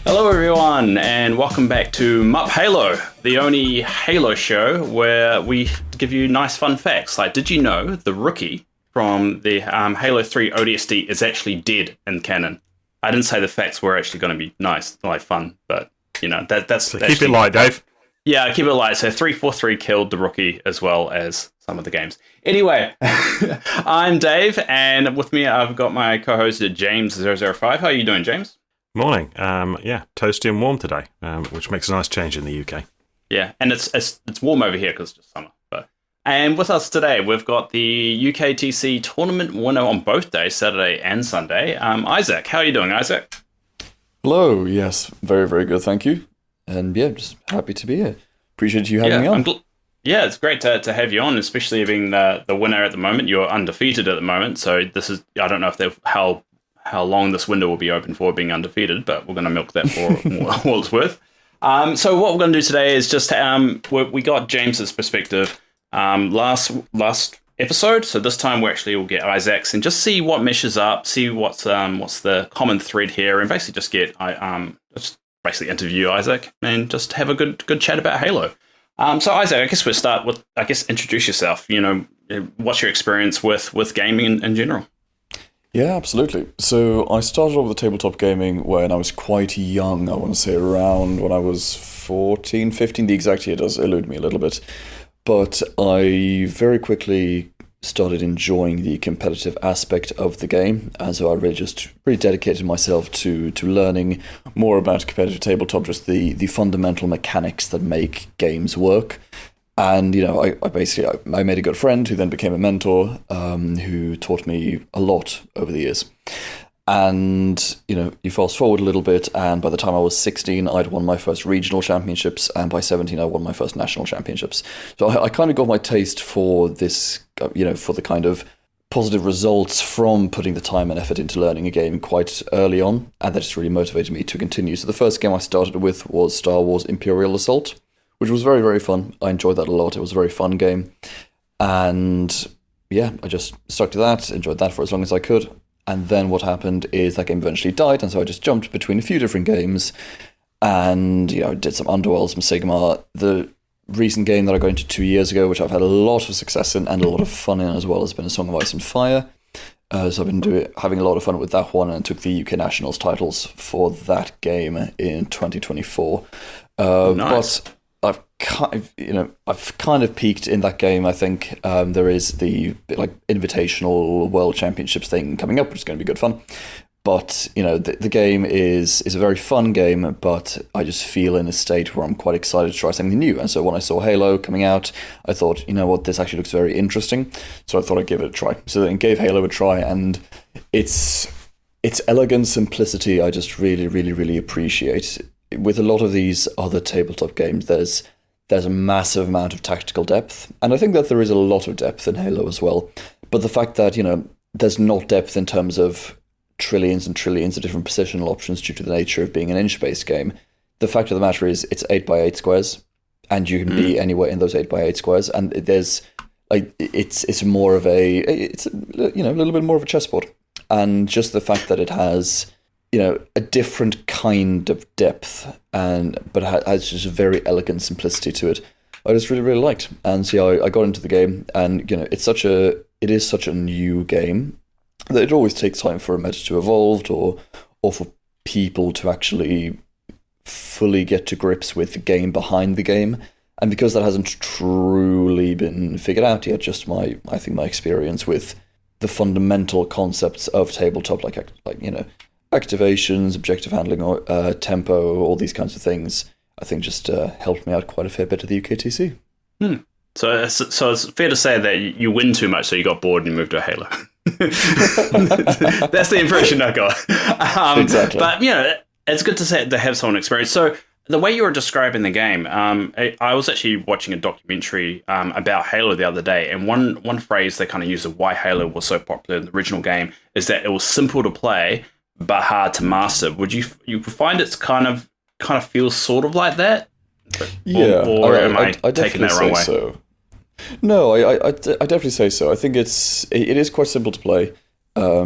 Hello everyone, and welcome back to MUP Halo, the only Halo show where we give you nice fun facts. Like, did you know the rookie from the Halo 3 ODST is actually dead in canon? I didn't say the facts were actually going to be nice, like fun, but, you know, that's... So keep it light, Dave. Yeah, keep it light. So 343 killed the rookie as well as some of the games. Anyway, I'm Dave, and with me I've got my co-host James-005. How are you doing, James? Morning. Yeah, toasty and warm today, which makes a nice change in the UK. Yeah, and it's warm over here because it's just summer. And with us today, we've got the UKTC tournament winner on both days, Saturday and Sunday, Issac. How are you doing, Issac? Hello. Yes, very, very good. Thank you. And yeah, just happy to be here. Appreciate you having me on. Yeah, it's great to have you on, especially being the winner at the moment. You're undefeated at the moment, so this is, I don't know if how long this window will be open for being undefeated, but we're going to milk that for all it's worth. So what we're going to do today is just we got James's perspective last episode. So this time we'll get Isaac's and just see what meshes up, see what's the common thread here, and basically just just basically interview Issac and just have a good chat about Halo. So Issac, I guess we'll start with introduce yourself. You know, what's your experience with gaming in general? Yeah, absolutely. So I started off with tabletop gaming when I was quite young. I want to say around when I was 14, 15. The exact year does elude me a little bit. But I very quickly started enjoying the competitive aspect of the game. And so I really dedicated myself to learning more about competitive tabletop, just the fundamental mechanics that make games work. And, you know, I made a good friend who then became a mentor, who taught me a lot over the years. And, you know, you fast forward a little bit, and by the time I was 16, I'd won my first regional championships, and by 17, I won my first national championships. So I kind of got my taste for this, you know, for the kind of positive results from putting the time and effort into learning a game quite early on, and that just really motivated me to continue. So the first game I started with was Star Wars Imperial Assault, which was very, very fun. I enjoyed that a lot. It was a very fun game. And yeah, I just stuck to that, enjoyed that for as long as I could. And then what happened is that game eventually died, and so I just jumped between a few different games and, you know, did some Underworld, some Sigmar. The recent game that I got into 2 years ago, which I've had a lot of success in and a lot of fun in as well, has been A Song of Ice and Fire. So I've been having a lot of fun with that one, and took the UK Nationals titles for that game in 2024. Nice. But I've kind of peaked in that game. I think there is the invitational World Championships thing coming up, which is going to be good fun. But, you know, the game is a very fun game, but I just feel in a state where I'm quite excited to try something new. And so when I saw Halo coming out, I thought, you know what, this actually looks very interesting. So I thought I'd give it a try. So then gave Halo a try, and its elegant simplicity I just really, really, really appreciate. With a lot of these other tabletop games, there's a massive amount of tactical depth, and I think that there is a lot of depth in Halo as well. But the fact that, you know, there's not depth in terms of trillions and trillions of different positional options due to the nature of being an inch-based game, the fact of the matter is it's 8x8 squares, and you can be anywhere in those 8x8 squares, and there's it's more of a little bit more of a chessboard, and just the fact that it has, you know, a different kind of depth, but has just a very elegant simplicity to it, I just really, really liked. And so I got into the game, and, you know, it is such a new game that it always takes time for a meta to evolve, or for people to actually fully get to grips with the game behind the game. And because that hasn't truly been figured out yet, just my experience with the fundamental concepts of tabletop, like you know, activations, objective handling, or tempo, all these kinds of things, I think just helped me out quite a fair bit at the UKTC. So it's fair to say that you win too much, so you got bored and you moved to a Halo. That's the impression I got. Exactly. But, you know, it's good to have someone experienced. So the way you were describing the game, I was actually watching a documentary about Halo the other day, and one phrase they kind of used of why Halo was so popular in the original game is that it was simple to play but hard to master. Would you find it's kind of feels sort of like that? Or am I taking that wrong way? So. No, I definitely say so. I think it is quite simple to play,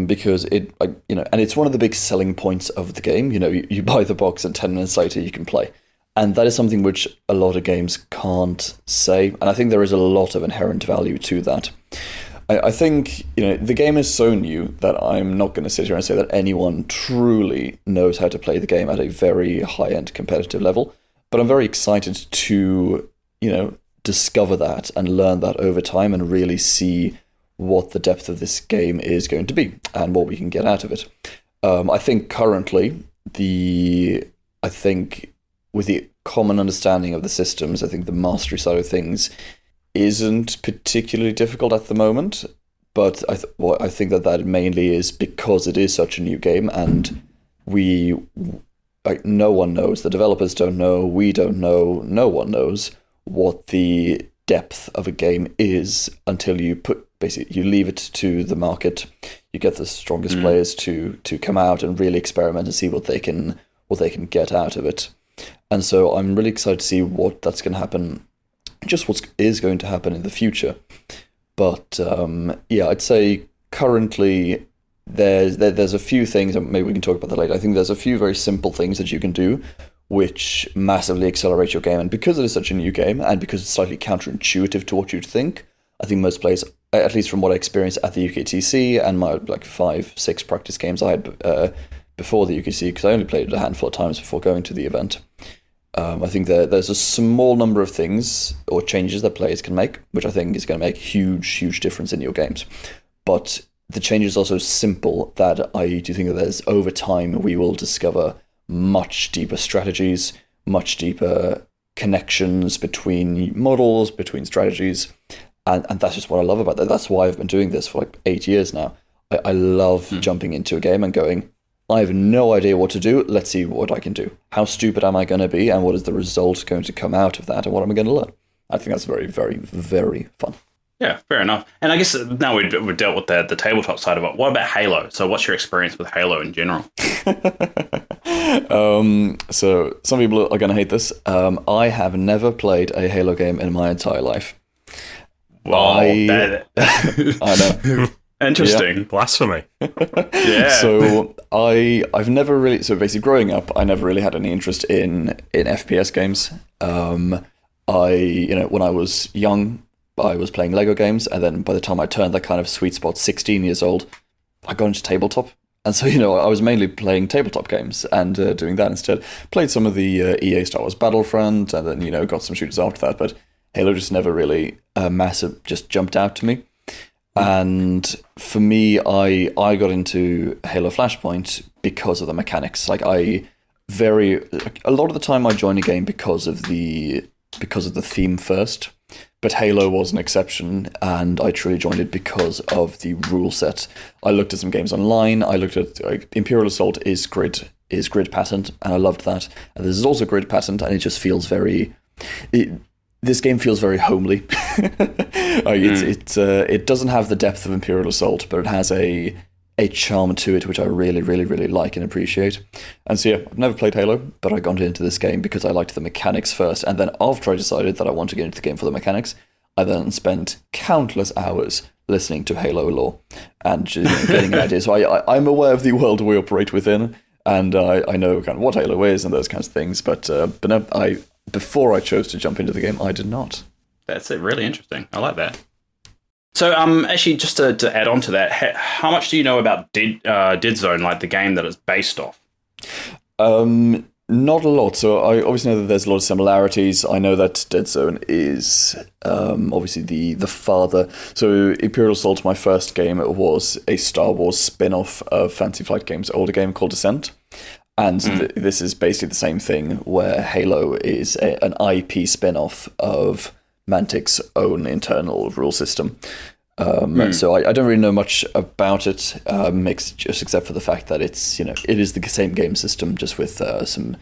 because it, like, you know, and it's one of the big selling points of the game. You know, you buy the box and 10 minutes later you can play. And that is something which a lot of games can't say. And I think there is a lot of inherent value to that. I think, you know, the game is so new that I'm not going to sit here and say that anyone truly knows how to play the game at a very high-end competitive level. But I'm very excited to, you know, discover that and learn that over time and really see what the depth of this game is going to be and what we can get out of it. I think currently, with the common understanding of the systems, I think the mastery side of things isn't particularly difficult at the moment, but I think that mainly is because it is such a new game, and no one knows. The developers don't know, we don't know, no one knows what the depth of a game is until you leave it to the market. You get the strongest players to come out and really experiment and see what they can get out of it. And so I'm really excited to see what that's going to happen, just what is going to happen in the future. But I'd say currently there's a few things, and maybe we can talk about that later. I think there's a few very simple things that you can do which massively accelerate your game. And because it is such a new game, and because it's slightly counterintuitive to what you'd think, I think most players, at least from what I experienced at the UKTC and my 5-6 practice games I had before the UKTC, because I only played it a handful of times before going to the event, I think there's a small number of things or changes that players can make, which I think is going to make huge difference in your games. But the change is also simple, that I do think that there's, over time, we will discover much deeper strategies, much deeper connections between models, between strategies, and that's just what I love about that. That's why I've been doing this for 8 years now. I love jumping into a game and going, I have no idea what to do, let's see what I can do. How stupid am I going to be, and what is the result going to come out of that, and what am I going to learn? I think that's very, very, very fun. Yeah, fair enough. And I guess now we've dealt with the tabletop side of it. What about Halo? So what's your experience with Halo in general? So some people are going to hate this. I have never played a Halo game in my entire life. Wow, I know. Interesting. Yeah. Blasphemy. Yeah. So I've never really, so basically growing up, I never really had any interest in FPS games. When I was young, I was playing Lego games, and then by the time I turned that kind of sweet spot, 16 years old, I got into tabletop. And so, I was mainly playing tabletop games and doing that instead. Played some of the EA Star Wars Battlefront, and then, got some shooters after that, but Halo just never really just jumped out to me. And for me, I got into Halo Flashpoint because of the mechanics. A lot of the time I join a game because of the theme first. But Halo was an exception, and I truly joined it because of the rule set. I looked at some games online. I looked at Imperial Assault is grid patterned, and I loved that. And this is also grid patterned, and it just feels very. This game feels very homely. It doesn't have the depth of Imperial Assault, but it has a charm to it which I really, really, really like and appreciate. And so I've never played Halo, but I got into this game because I liked the mechanics first, and then after I decided that I want to get into the game for the mechanics, I then spent countless hours listening to Halo lore and getting an idea. So I'm aware of the world we operate within, and I know kind of what Halo is and those kinds of things, but no, before I chose to jump into the game, I did not. That's really interesting. I like that. So, actually, just to add on to that, how much do you know about Deadzone, like the game that it's based off? Not a lot. So I obviously know that there's a lot of similarities. I know that Deadzone is obviously the father. So Imperial Assault, my first game, was a Star Wars spin-off of Fantasy Flight Games' older game called Descent. And this is basically the same thing, where Halo is an IP spin-off of Mantic's own internal rule system. So I don't really know much about it, just except for the fact that it's it is the same game system, just with some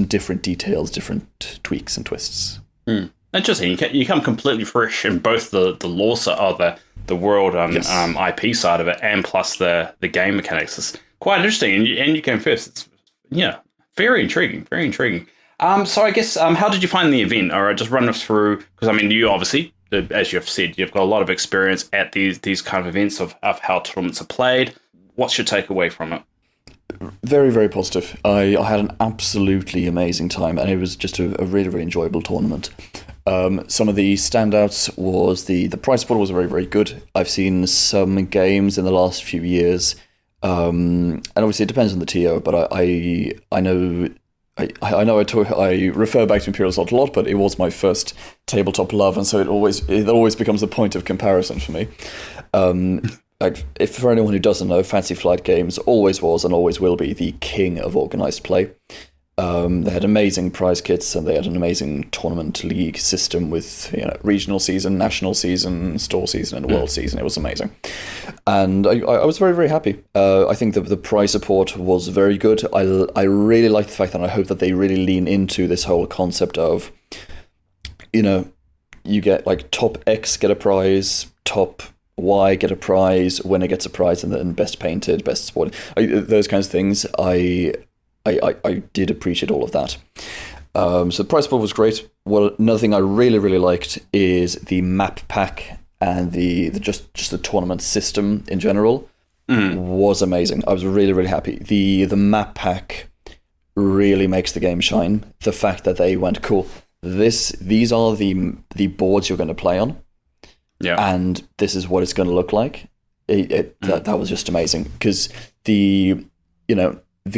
different details, different tweaks and twists. Interesting. You come completely fresh in both the lore side of the world IP side of it, and plus the game mechanics. It's quite interesting, and you came first. It's very intriguing. Very intriguing. So I guess, how did you find the event? Or just run us through, because you obviously, as you've said, you've got a lot of experience at these kind of events of how tournaments are played. what's your takeaway from it? Very, very positive. I had an absolutely amazing time, and it was just a really, really enjoyable tournament. Some of the standouts was the prize pool was very, very good. I've seen some games in the last few years, and obviously it depends on the TO, but I know I refer back to Imperial Assault a lot, but it was my first tabletop love, and so it always becomes a point of comparison for me. If for anyone who doesn't know, Fantasy Flight Games always was and always will be the king of organised play. They had amazing prize kits, and they had an amazing tournament league system with regional season, national season, store season, and world season. It was amazing, and I was very, very happy. I think that the prize support was very good. I really like the fact that I hope that they really lean into this whole concept of, you get like top X get a prize, top Y get a prize, winner gets a prize, and then best painted, best sported, those kinds of things. I did appreciate all of that. So the prize pool was great. Well, another thing I really, really liked is the map pack and the just the tournament system in general was amazing. I was really, really happy. The map pack really makes the game shine. The fact that they went, cool, these are the boards you're going to play on. Yeah, and this is what it's going to look like. That was just amazing, because the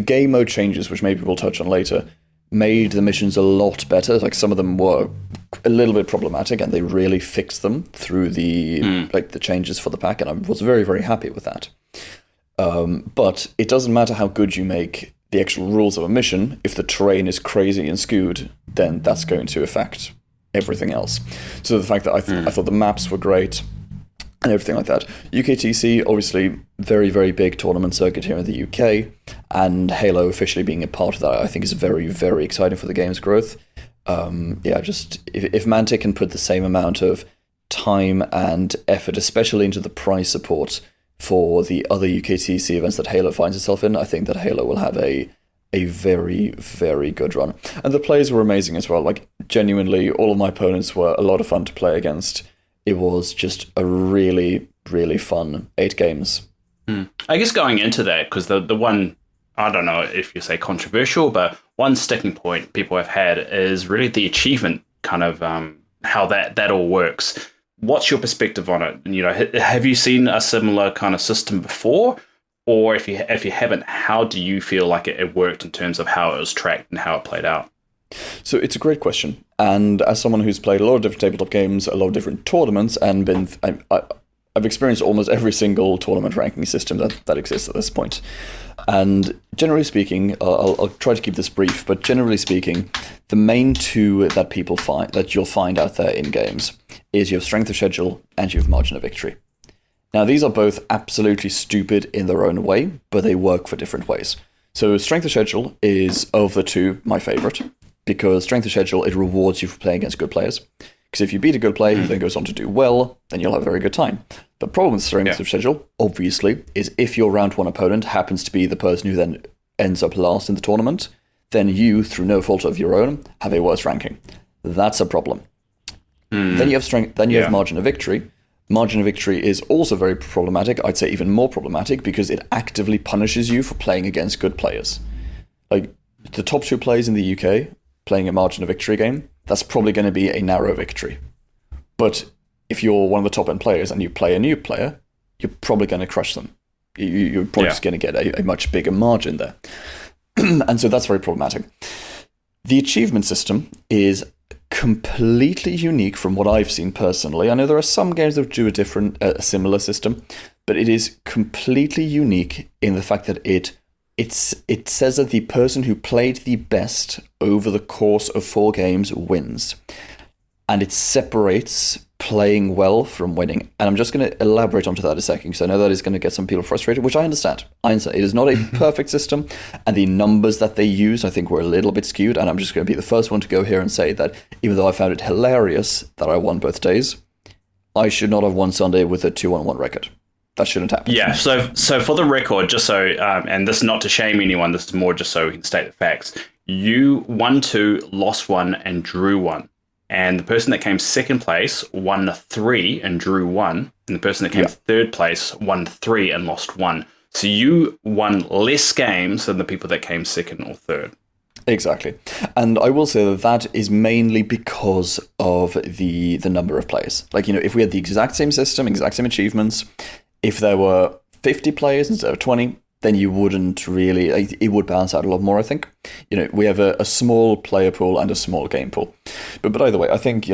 game mode changes, which maybe we'll touch on later, made the missions a lot better. Like, some of them were a little bit problematic, and they really fixed them through the changes for the pack, and I was very, very happy with that. But it doesn't matter how good you make the actual rules of a mission. If the terrain is crazy and skewed, then that's going to affect everything else. So the fact that I thought the maps were great and everything like that. UKTC, obviously, very, very big tournament circuit here in the UK, and Halo officially being a part of that, I think is very, very exciting for the game's growth. Just if Mantic can put the same amount of time and effort, especially into the prize support for the other UKTC events that Halo finds itself in, I think that Halo will have a very, very good run. And the players were amazing as well. Like, genuinely, all of my opponents were a lot of fun to play against. It was just a really, really fun 8 games. I guess going into that, because the one, I don't know if you say controversial, but one sticking point people have had is really the achievement, kind of how that all works. What's your perspective on it? Have you seen a similar kind of system before? Or if you haven't, how do you feel like it worked in terms of how it was tracked and how it played out? So it's a great question. And as someone who's played a lot of different tabletop games, a lot of different tournaments, and I've experienced almost every single tournament ranking system that exists at this point. And generally speaking, I'll try to keep this brief, but generally speaking, the main two that you'll find out there in games is you have strength of schedule and you have margin of victory. Now, these are both absolutely stupid in their own way, but they work for different ways. So strength of schedule is, of the two, my favorite, because strength of schedule, it rewards you for playing against good players. Because if you beat a good player who then goes on to do well, then you'll have a very good time. The problem with strength of schedule, obviously, is if your round one opponent happens to be the person who then ends up last in the tournament, then you, through no fault of your own, have a worse ranking. That's a problem. Then you have strength. Then you have margin of victory. Margin of victory is also very problematic. I'd say even more problematic, because it actively punishes you for playing against good players. Like, the top 2 players in the UK playing a margin of victory game, that's probably going to be a narrow victory. But if you're one of the top end players and you play a new player, you're probably going to crush them. You're probably just going to get a much bigger margin there. And so that's very problematic. The achievement system is completely unique from what I've seen personally. I know there are some games that do a similar system, but it is completely unique in the fact that it says that the person who played the best over the course of 4 games wins. And it separates playing well from winning. And I'm just going to elaborate onto that a second, because I know that is going to get some people frustrated, which I understand. It is not a perfect system, and the numbers that they use, I think, were a little bit skewed. And I'm just going to be the first one to go here and say that even though I found it hilarious that I won both days, I should not have won Sunday with a 2-1 record. That shouldn't happen. Yeah, so for the record, just so, and this is not to shame anyone, this is more just so we can state the facts. You won 2, lost 1, and drew 1. And the person that came second place won 3 and drew 1. And the person that came third place won 3 and lost 1. So you won less games than the people that came second or third. Exactly. And I will say that that is mainly because of the number of players. Like, if we had the exact same system, exact same achievements, if there were 50 players instead of 20, then you wouldn't really, it would balance out a lot more, I think. We have a small player pool and a small game pool. But either way, I think,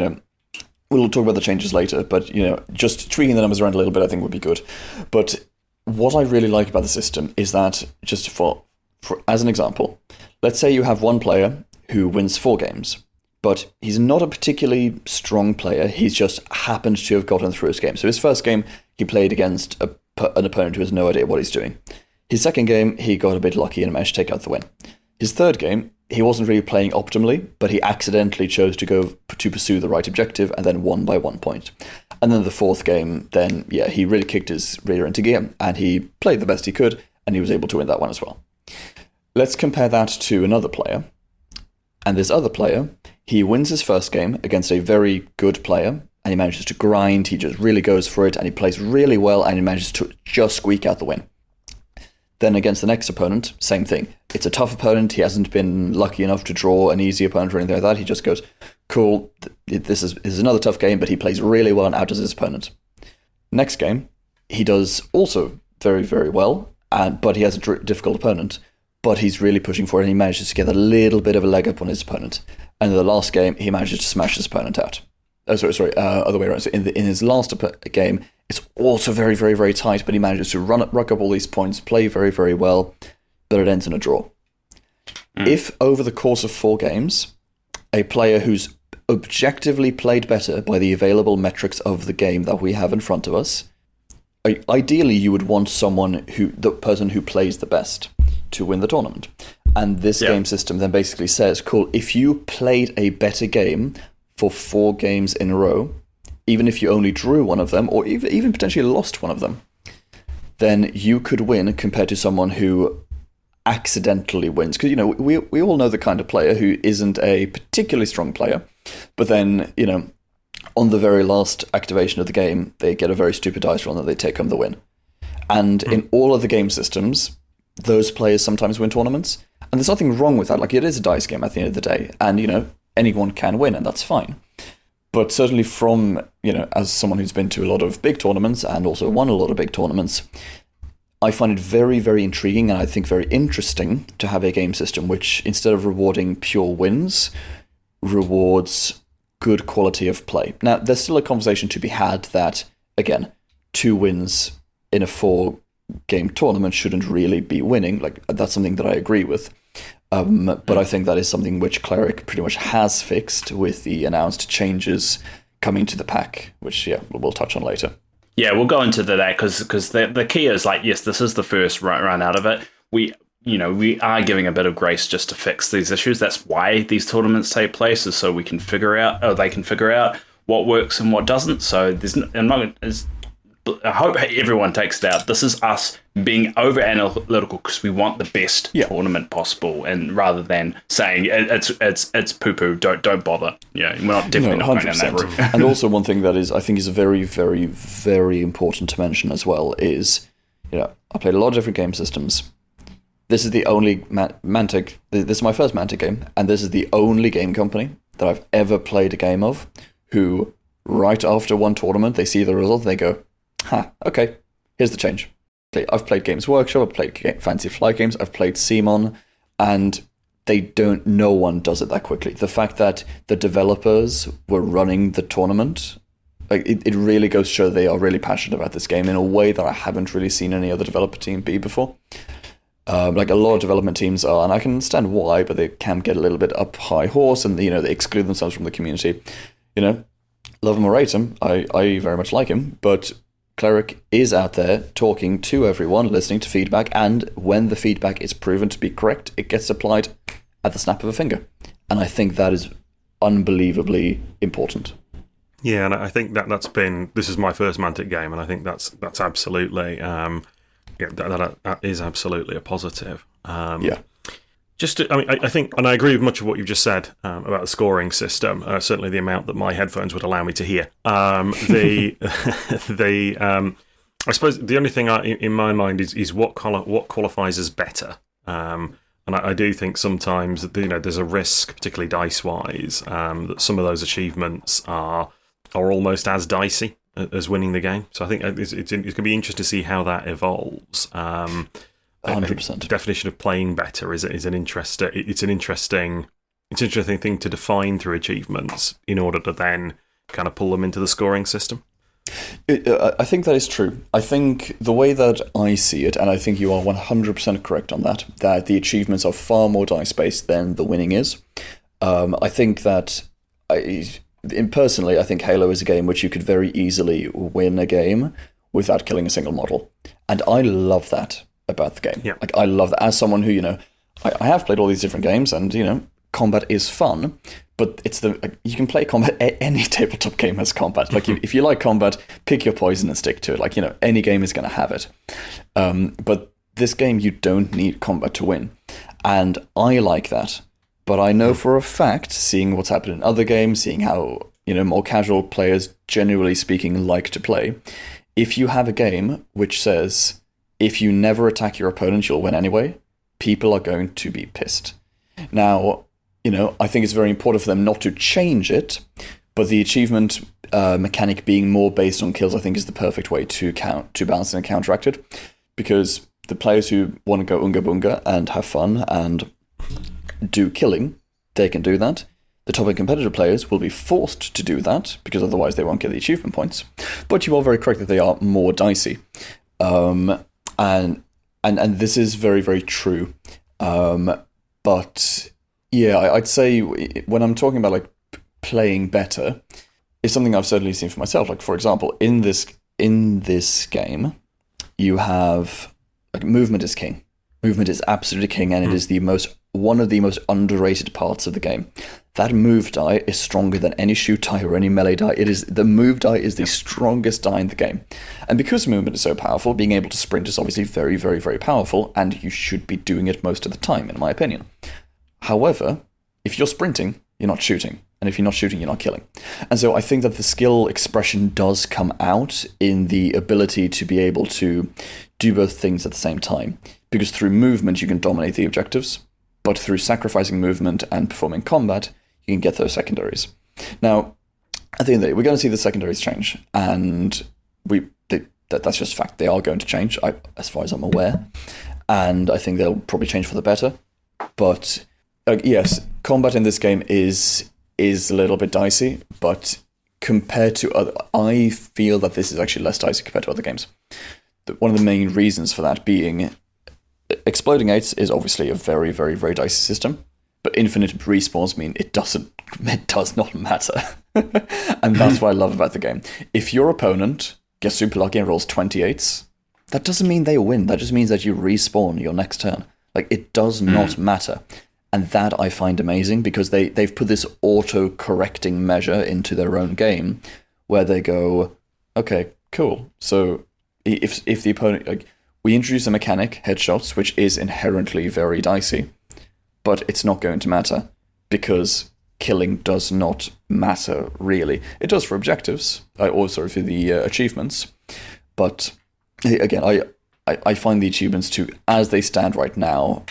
we'll talk about the changes later, but, just tweaking the numbers around a little bit, I think would be good. But what I really like about the system is that, just for as an example, let's say you have one player who wins 4 games, but he's not a particularly strong player. He's just happened to have gotten through his game. So his first game, he played against an opponent who has no idea what he's doing. His second game, he got a bit lucky and managed to take out the win. His third game, he wasn't really playing optimally, but he accidentally chose to go to pursue the right objective and then won by 1 point. And then the fourth game, then, he really kicked his rear into gear and he played the best he could and he was able to win that one as well. Let's compare that to another player. And this other player, he wins his first game against a very good player, and he manages to grind, he just really goes for it, and he plays really well, and he manages to just squeak out the win. Then against the next opponent, same thing. It's a tough opponent, he hasn't been lucky enough to draw an easy opponent or anything like that, he just goes, cool, this is another tough game, but he plays really well and outdoes his opponent. Next game, he does also very, very well, but he has a difficult opponent, but he's really pushing for it, and he manages to get a little bit of a leg up on his opponent. And in the last game, he manages to smash his opponent out. Other way around. So in his last game, it's also very, very, very tight, but he manages to rack up all these points, play very, very well, but it ends in a draw. If over the course of 4 games, a player who's objectively played better by the available metrics of the game that we have in front of us, ideally you would want the person who plays the best to win the tournament. And this game system then basically says, cool, if you played a better game for 4 games in a row, even if you only drew one of them, or even potentially lost one of them, then you could win compared to someone who accidentally wins. Because, we all know the kind of player who isn't a particularly strong player, but then, on the very last activation of the game, they get a very stupid dice roll and they take home the win. And in all of the game systems, those players sometimes win tournaments. And there's nothing wrong with that. Like, it is a dice game at the end of the day. And, anyone can win, and that's fine. But certainly from, as someone who's been to a lot of big tournaments and also won a lot of big tournaments, I find it very, very intriguing and I think very interesting to have a game system which, instead of rewarding pure wins, rewards good quality of play. Now, there's still a conversation to be had that, again, 2 wins in a 4-game tournament shouldn't really be winning. Like, that's something that I agree with. But I think that is something which Cleric pretty much has fixed with the announced changes coming to the pack, which, we'll touch on later. Yeah, we'll go into that because the key is, like, yes, this is the first run out of it. We are giving a bit of grace just to fix these issues. That's why these tournaments take place, is so they can figure out what works and what doesn't. So I hope everyone takes it out. This is us being over analytical because we want the best tournament possible, and rather than saying it's poo poo, don't bother. Yeah, we're not definitely not going down that route. And also one thing that I think is very, very, very important to mention as well is, I played a lot of different game systems. This is the only Mantic. This is my first Mantic game, and this is the only game company that I've ever played a game of who, right after one tournament, they see the result and they go, okay, here's the change. I've played Games Workshop, I've played Fancy Flight Games, I've played Simon, and no one does it that quickly. The fact that the developers were running the tournament, it really goes to show they are really passionate about this game in a way that I haven't really seen any other developer team be before. A lot of development teams are, and I can understand why, but they can get a little bit up high horse and, they exclude themselves from the community. Love him or hate him, I very much like him, but Cleric is out there talking to everyone, listening to feedback, and when the feedback is proven to be correct, it gets applied at the snap of a finger. And I think that is unbelievably important. Yeah, and I think this is my first Mantic game, and I think that's absolutely, that is absolutely a positive. I think, and I agree with much of what you've just said about the scoring system. Certainly, the amount that my headphones would allow me to hear. I suppose the only thing in my mind is what qualifies as better. And I do think sometimes that there's a risk, particularly dice-wise, that some of those achievements are almost as dicey as winning the game. So I think it's going to be interesting to see how that evolves. 100%. The definition of playing better is an interesting thing to define through achievements in order to then kind of pull them into the scoring system. I think that is true. I think the way that I see it, and I think you are 100% correct on that the achievements are far more dice-based than the winning is. I think that, personally, I think Halo is a game which you could very easily win a game without killing a single model. And I love that about the game. Yeah. Like, I love that. As someone who, I have played all these different games, and, combat is fun, but you can play combat. Any tabletop game has combat. Like, if you like combat, pick your poison and stick to it. Like, any game is going to have it. But this game, you don't need combat to win. And I like that. But I know for a fact, seeing what's happened in other games, seeing how, more casual players, generally speaking, like to play, if you have a game which says, if you never attack your opponent, you'll win anyway, people are going to be pissed. Now, I think it's very important for them not to change it, but the achievement mechanic being more based on kills, I think, is the perfect way to balance and counteract it, because the players who want to go unga bunga and have fun and do killing, they can do that. The top-end competitive players will be forced to do that, because otherwise they won't get the achievement points. But you are very correct that they are more dicey. And this is very, very true. But yeah, I'd say when I'm talking about like playing better, it's something I've certainly seen for myself. Like, for example, in this game, you have like movement is king. Movement is absolutely king, and it is one of the most underrated parts of the game. That move die is stronger than any shoot die or any melee die. The move die is the strongest die in the game. And because movement is so powerful, being able to sprint is obviously very, very, very powerful, and you should be doing it most of the time, in my opinion. However, if you're sprinting, you're not shooting. And if you're not shooting, you're not killing. And so I think that the skill expression does come out in the ability to be able to do both things at the same time. Because through movement, you can dominate the objectives. But through sacrificing movement and performing combat, you can get those secondaries. Now, I think that we're going to see the secondaries change. And that's just fact. They are going to change, as far as I'm aware. And I think they'll probably change for the better. But yes, combat in this game is a little bit dicey, but compared to other, I feel that this is actually less dicey compared to other games. One of the main reasons for that being, exploding 8s is obviously a very, very, very dicey system, but infinite respawns mean it does not matter. And that's what I love about the game. If your opponent gets super lucky and rolls 28s, that doesn't mean they win. That just means that you respawn your next turn. Like, it does not matter. And that I find amazing, because they've put this auto-correcting measure into their own game where they go, okay, cool. So if the opponent... Like, we introduce a mechanic, headshots, which is inherently very dicey, but it's not going to matter because killing does not matter, really. It does for objectives, also for the achievements, but again, I find the achievements to, as they stand right now,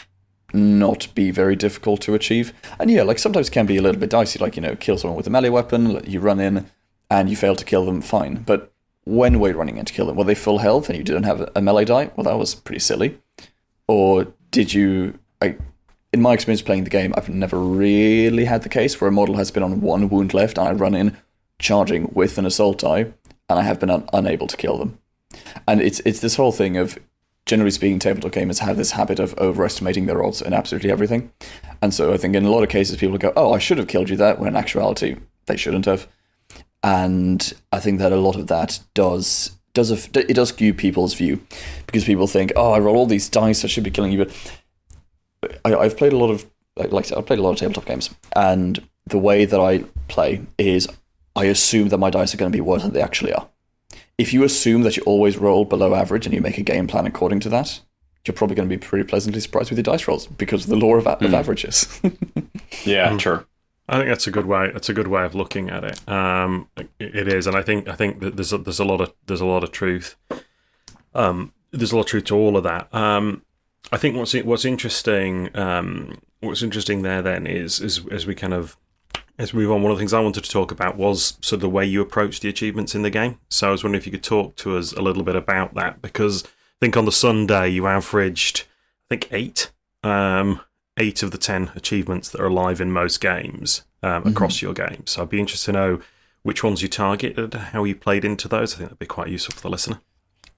not be very difficult to achieve. And yeah, like sometimes it can be a little bit dicey, like, kill someone with a melee weapon, you run in and you fail to kill them, fine. But when were you running in to kill them? Were they full health and you didn't have a melee die? Well, that was pretty silly. Or did you... in my experience playing the game, I've never really had the case where a model has been on one wound left and I run in charging with an assault die and I have been unable to kill them. And it's this whole thing of, generally speaking, tabletop gamers have this habit of overestimating their odds in absolutely everything. And so I think in a lot of cases people go, oh, I should have killed you there, when in actuality they shouldn't have. And I think that a lot of that does skew people's view, because people think, oh, I roll all these dice, I should be killing you. But I've played a lot of, like I said, I've played a lot of tabletop games, and the way that I play is I assume that my dice are going to be worse than they actually are. If you assume that you always roll below average and you make a game plan according to that, you're probably going to be pretty pleasantly surprised with your dice rolls, because of the law of averages. Yeah, sure. I think that's a good way. That's a good way of looking at it. It is, and I think that there's a lot of truth There's a lot of truth to all of that. I think what's interesting there then is as we move on. One of the things I wanted to talk about was sort of the way you approach the achievements in the game. So I was wondering if you could talk to us a little bit about that, because I think on the Sunday you averaged, I think, 8 of the 10 achievements that are live in most games across your game. So I'd be interested to know which ones you targeted, how you played into those. I think that'd be quite useful for the listener.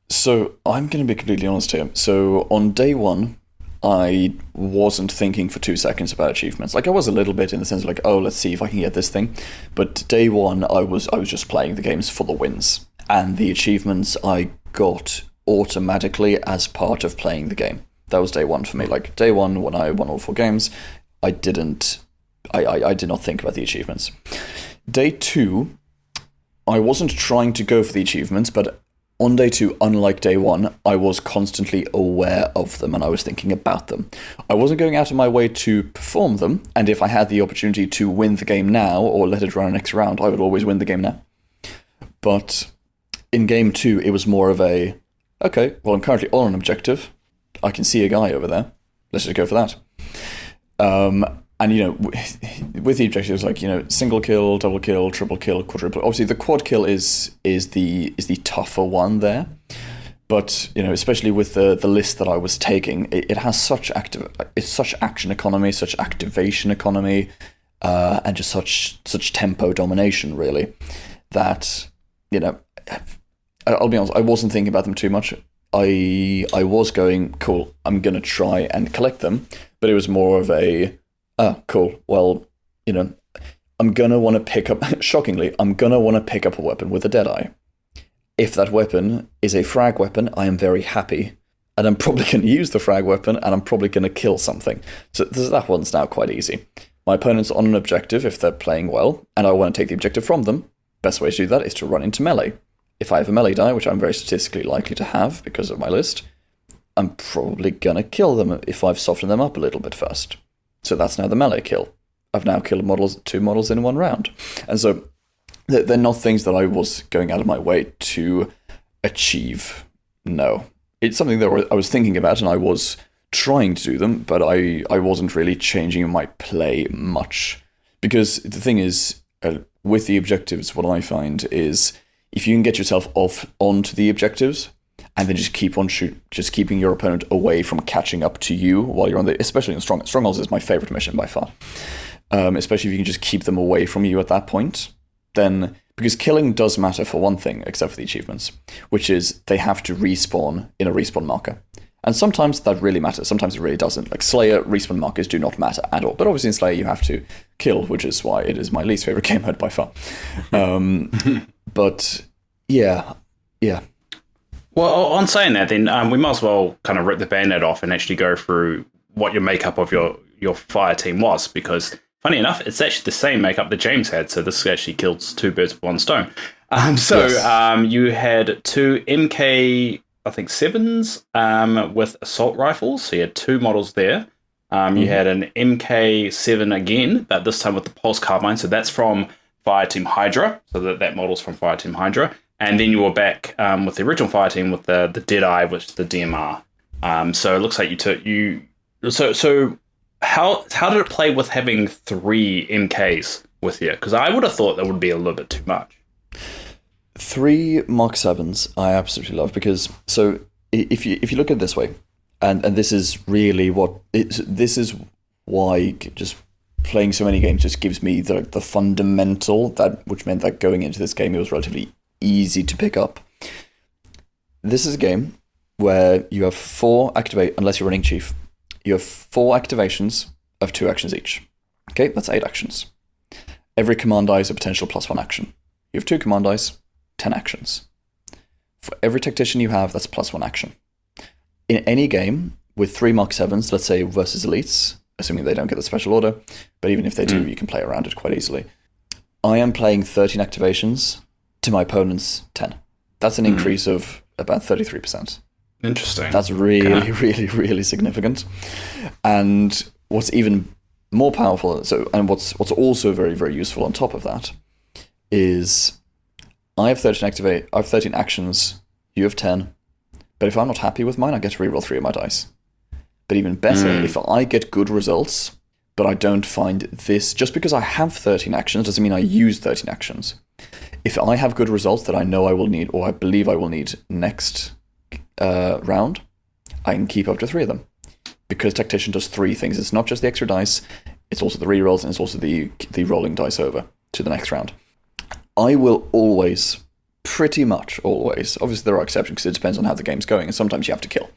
So I'm going to be completely honest here. So on day one, I wasn't thinking for 2 seconds about achievements. Like, I was a little bit in the sense of like, oh, let's see if I can get this thing. But day one, I was just playing the games for the wins. And the achievements I got automatically as part of playing the game. That was day one for me. Like, day one, when I won all 4 games, I did not think about the achievements. Day two, I wasn't trying to go for the achievements, but on day two, unlike day one, I was constantly aware of them and I was thinking about them. I wasn't going out of my way to perform them, and if I had the opportunity to win the game now or let it run next round, I would always win the game now. But in game two, it was more of a, okay, well, I'm currently on an objective. I can see a guy over there. Let's just go for that. And, you know, with the objectives like, you know, single kill, double kill, triple kill, quadruple. Obviously, the quad kill is the tougher one there. But, you know, especially with the list that I was taking, it has such action economy, such activation economy, and just such tempo domination, really, that, you know, I'll be honest, I wasn't thinking about them too much. I was going, cool, I'm going to try and collect them, but it was more of a, cool, well, you know, I'm going to want to pick up, shockingly, I'm going to want to pick up a weapon with a Deadeye. If that weapon is a frag weapon, I am very happy, and I'm probably going to use the frag weapon, and I'm probably going to kill something. So that one's now quite easy. My opponent's on an objective if they're playing well, and I want to take the objective from them. Best way to do that is to run into melee. If I have a melee die, which I'm very statistically likely to have because of my list, I'm probably going to kill them if I've softened them up a little bit first. So that's now the melee kill. I've now killed 2 models in one round. And so they're not things that I was going out of my way to achieve. No. It's something that I was thinking about and I was trying to do them, but I wasn't really changing my play much. Because the thing is, with the objectives, what I find is if you can get yourself off onto the objectives and then just keep on just keeping your opponent away from catching up to you while you're on the, especially in Strongholds is my favorite mission by far. Especially if you can just keep them away from you at that point, then, because killing does matter for one thing, except for the achievements, which is they have to respawn in a respawn marker. And sometimes that really matters, sometimes it really doesn't. Like Slayer, respawn markers do not matter at all. But obviously in Slayer you have to kill, which is why it is my least favorite game mode by far. But yeah. Well, on saying that, then we might as well kind of rip the band-aid off and actually go through what your makeup of your fire team was, because funny enough, it's actually the same makeup that James had, so this actually kills 2 birds with 1 stone. You had 2 MK, I think 7s with assault rifles, so you had 2 models there. You had an MK7 again, but this time with the pulse carbine, so that's from Fire Team Hydra, so that model's from Fire Team Hydra. And then you were back with the original Fire Team with the Deadeye, which is the DMR. So it looks like So how did it play with having 3 MKs with you? Because I would have thought that would be a little bit too much. 3 Mark 7s I absolutely love, because so if you look at it this way, and this is really this is why just playing so many games just gives me the fundamental, which meant that going into this game it was relatively easy to pick up. This is a game where you have 4 activate, unless you're running Chief, you have 4 activations of 2 actions each. Okay, that's 8 actions. Every command die is a potential +1 action. You have 2 command dice, 10 actions. For every tactician you have, that's +1 action. In any game with 3 Mark 7s, let's say versus elites, assuming they don't get the special order, but even if they do, you can play around it quite easily. I am playing 13 activations to my opponent's 10. That's an increase of about 33%. Interesting. That's really, really, really significant. And what's even more powerful, and what's also very, very useful on top of that, is I have 13 actions, you have 10, But if I'm not happy with mine, I get to reroll 3 of my dice. But even better, if I get good results, but I don't find this, just because I have 13 actions doesn't mean I use 13 actions. If I have good results that I know I will need, or I believe I will need next round, I can keep up to 3 of them. Because Tactician does 3 things. It's not just the extra dice, it's also the rerolls, and it's also the rolling dice over to the next round. I will always, pretty much always, obviously there are exceptions because it depends on how the game's going, and sometimes you have to kill.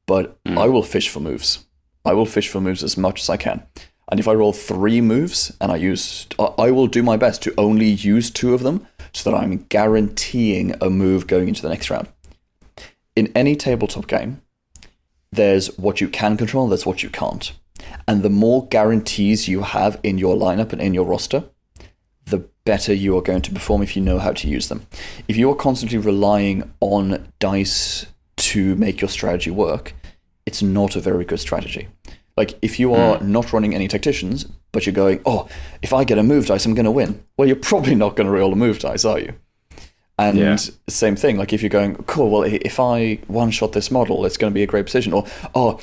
But I will fish for moves. I will fish for moves as much as I can. And if I roll 3 moves, and I will do my best to only use 2 of them, so that I'm guaranteeing a move going into the next round. In any tabletop game, there's what you can control, there's what you can't. And the more guarantees you have in your lineup and in your roster, the better you are going to perform if you know how to use them. If you are constantly relying on dice to make your strategy work, it's not a very good strategy. Like, if you are not running any tacticians, but you're going, oh, if I get a move dice, I'm going to win. Well, you're probably not going to roll a move dice, are you? And same thing, like if you're going, cool, well, if I one-shot this model, it's going to be a great position. Or, oh,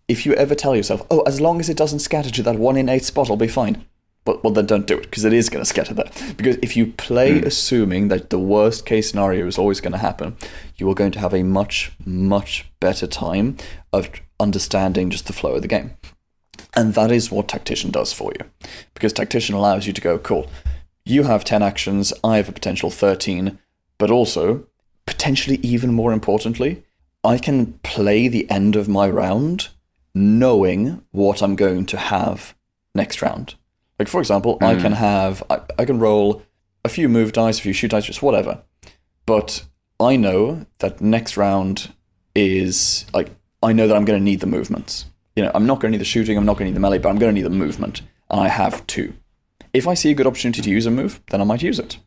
if you ever tell yourself, oh, as long as it doesn't scatter to that 1 in 8 spot, I'll be fine. Well, then don't do it, because it is going to scatter that. Because if you play assuming that the worst case scenario is always going to happen, you are going to have a much, much better time of understanding just the flow of the game. And that is what Tactician does for you. Because Tactician allows you to go, cool, you have 10 actions, I have a potential 13, but also, potentially even more importantly, I can play the end of my round knowing what I'm going to have next round. Like, for example, I can roll a few move dice, a few shoot dice, just whatever. But I know that next round is, like, I know that I'm going to need the movements. You know, I'm not going to need the shooting, I'm not going to need the melee, but I'm going to need the movement. And I have 2. If I see a good opportunity to use a move, then I might use it.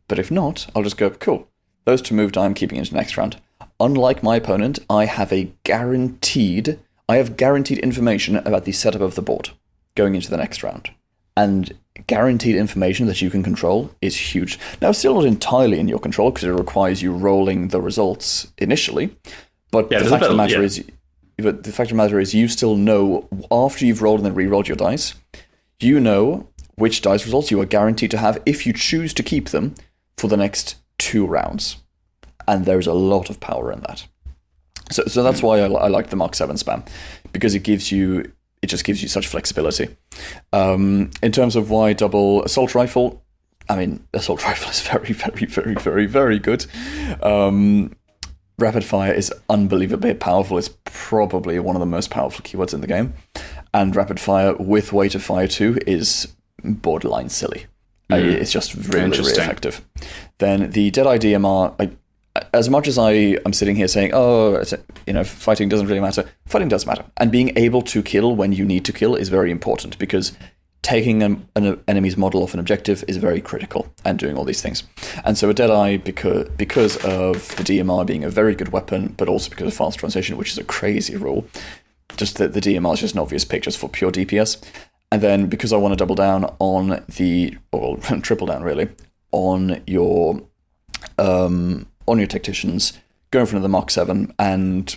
But if not, I'll just go, cool, those 2 moved, I'm keeping into next round. Unlike my opponent, I have guaranteed information about the setup of the board going into the next round. And guaranteed information that you can control is huge. Now, it's still not entirely in your control because it requires you rolling the results initially. But the fact of the matter is, you still know after you've rolled and then re-rolled your dice, you know which dice results you are guaranteed to have if you choose to keep them for the next 2 rounds. And there's a lot of power in that. So that's why I like the Mark 7 spam, because it just gives you such flexibility. In terms of why double assault rifle, I mean, assault rifle is very, very, very, very, very good. Rapid fire is unbelievably powerful. It's probably one of the most powerful keywords in the game. And rapid fire with weight of fire too is borderline silly. It's just really, really effective. Then the Deadeye DMR, like, as much as I am sitting here saying, oh, fighting doesn't really matter, fighting does matter. And being able to kill when you need to kill is very important, because taking an enemy's model off an objective is very critical, and doing all these things. And so a Deadeye, because of the DMR being a very good weapon, but also because of fast translation, which is a crazy rule, just that the DMR is just an obvious pick just for pure DPS. And then because I want to double down on triple down really, on your tacticians, going for another Mark 7, and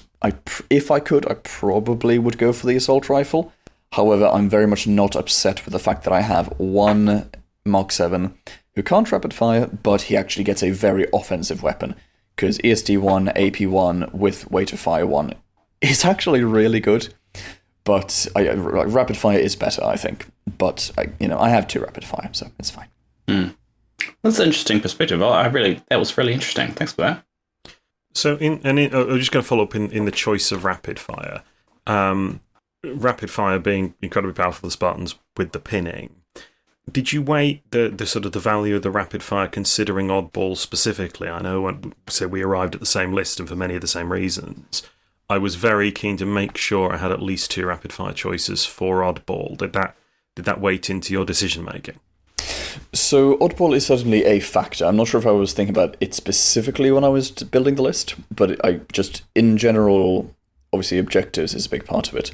if I could, I probably would go for the assault rifle. However, I'm very much not upset with the fact that I have one Mark 7 who can't rapid fire, but he actually gets a very offensive weapon, because ESD 1, AP 1 with weight of fire 1 is actually really good. But rapid fire is better, I think. But I have 2 rapid fire, so it's fine. That's an interesting perspective. That was really interesting. Thanks for that. So, I'm just going to follow up in the choice of rapid fire. Rapid fire being incredibly powerful for the Spartans with the pinning. Did you weight the sort of the value of the rapid fire considering oddballs specifically? I know when we arrived at the same list, and for many of the same reasons, I was very keen to make sure I had at least 2 rapid fire choices for oddball. Did that weight into your decision making? So oddball is certainly a factor. I'm not sure if I was thinking about it specifically when I was building the list, but I just, in general, obviously objectives is a big part of it.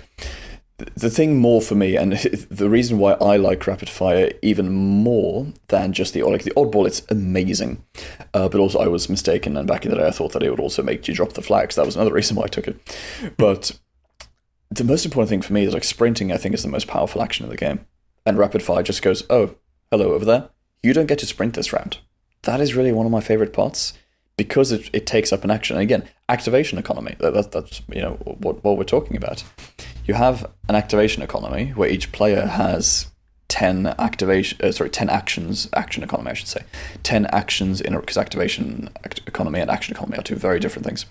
the thing more for me, and the reason why I like rapid fire even more than just the oddball, it's amazing. But also I was mistaken, and back in the day I thought that it would also make you drop the flags. That was another reason why I took it. But the most important thing for me is like sprinting, I think, is the most powerful action in the game. And rapid fire just goes, oh, hello over there. You don't get to sprint this round. That is really one of my favorite parts, because it takes up an action. And again, activation economy. That's what we're talking about. You have an activation economy where each player has 10 actions. Action economy, I should say. 10 actions because activation economy and action economy are two very different things.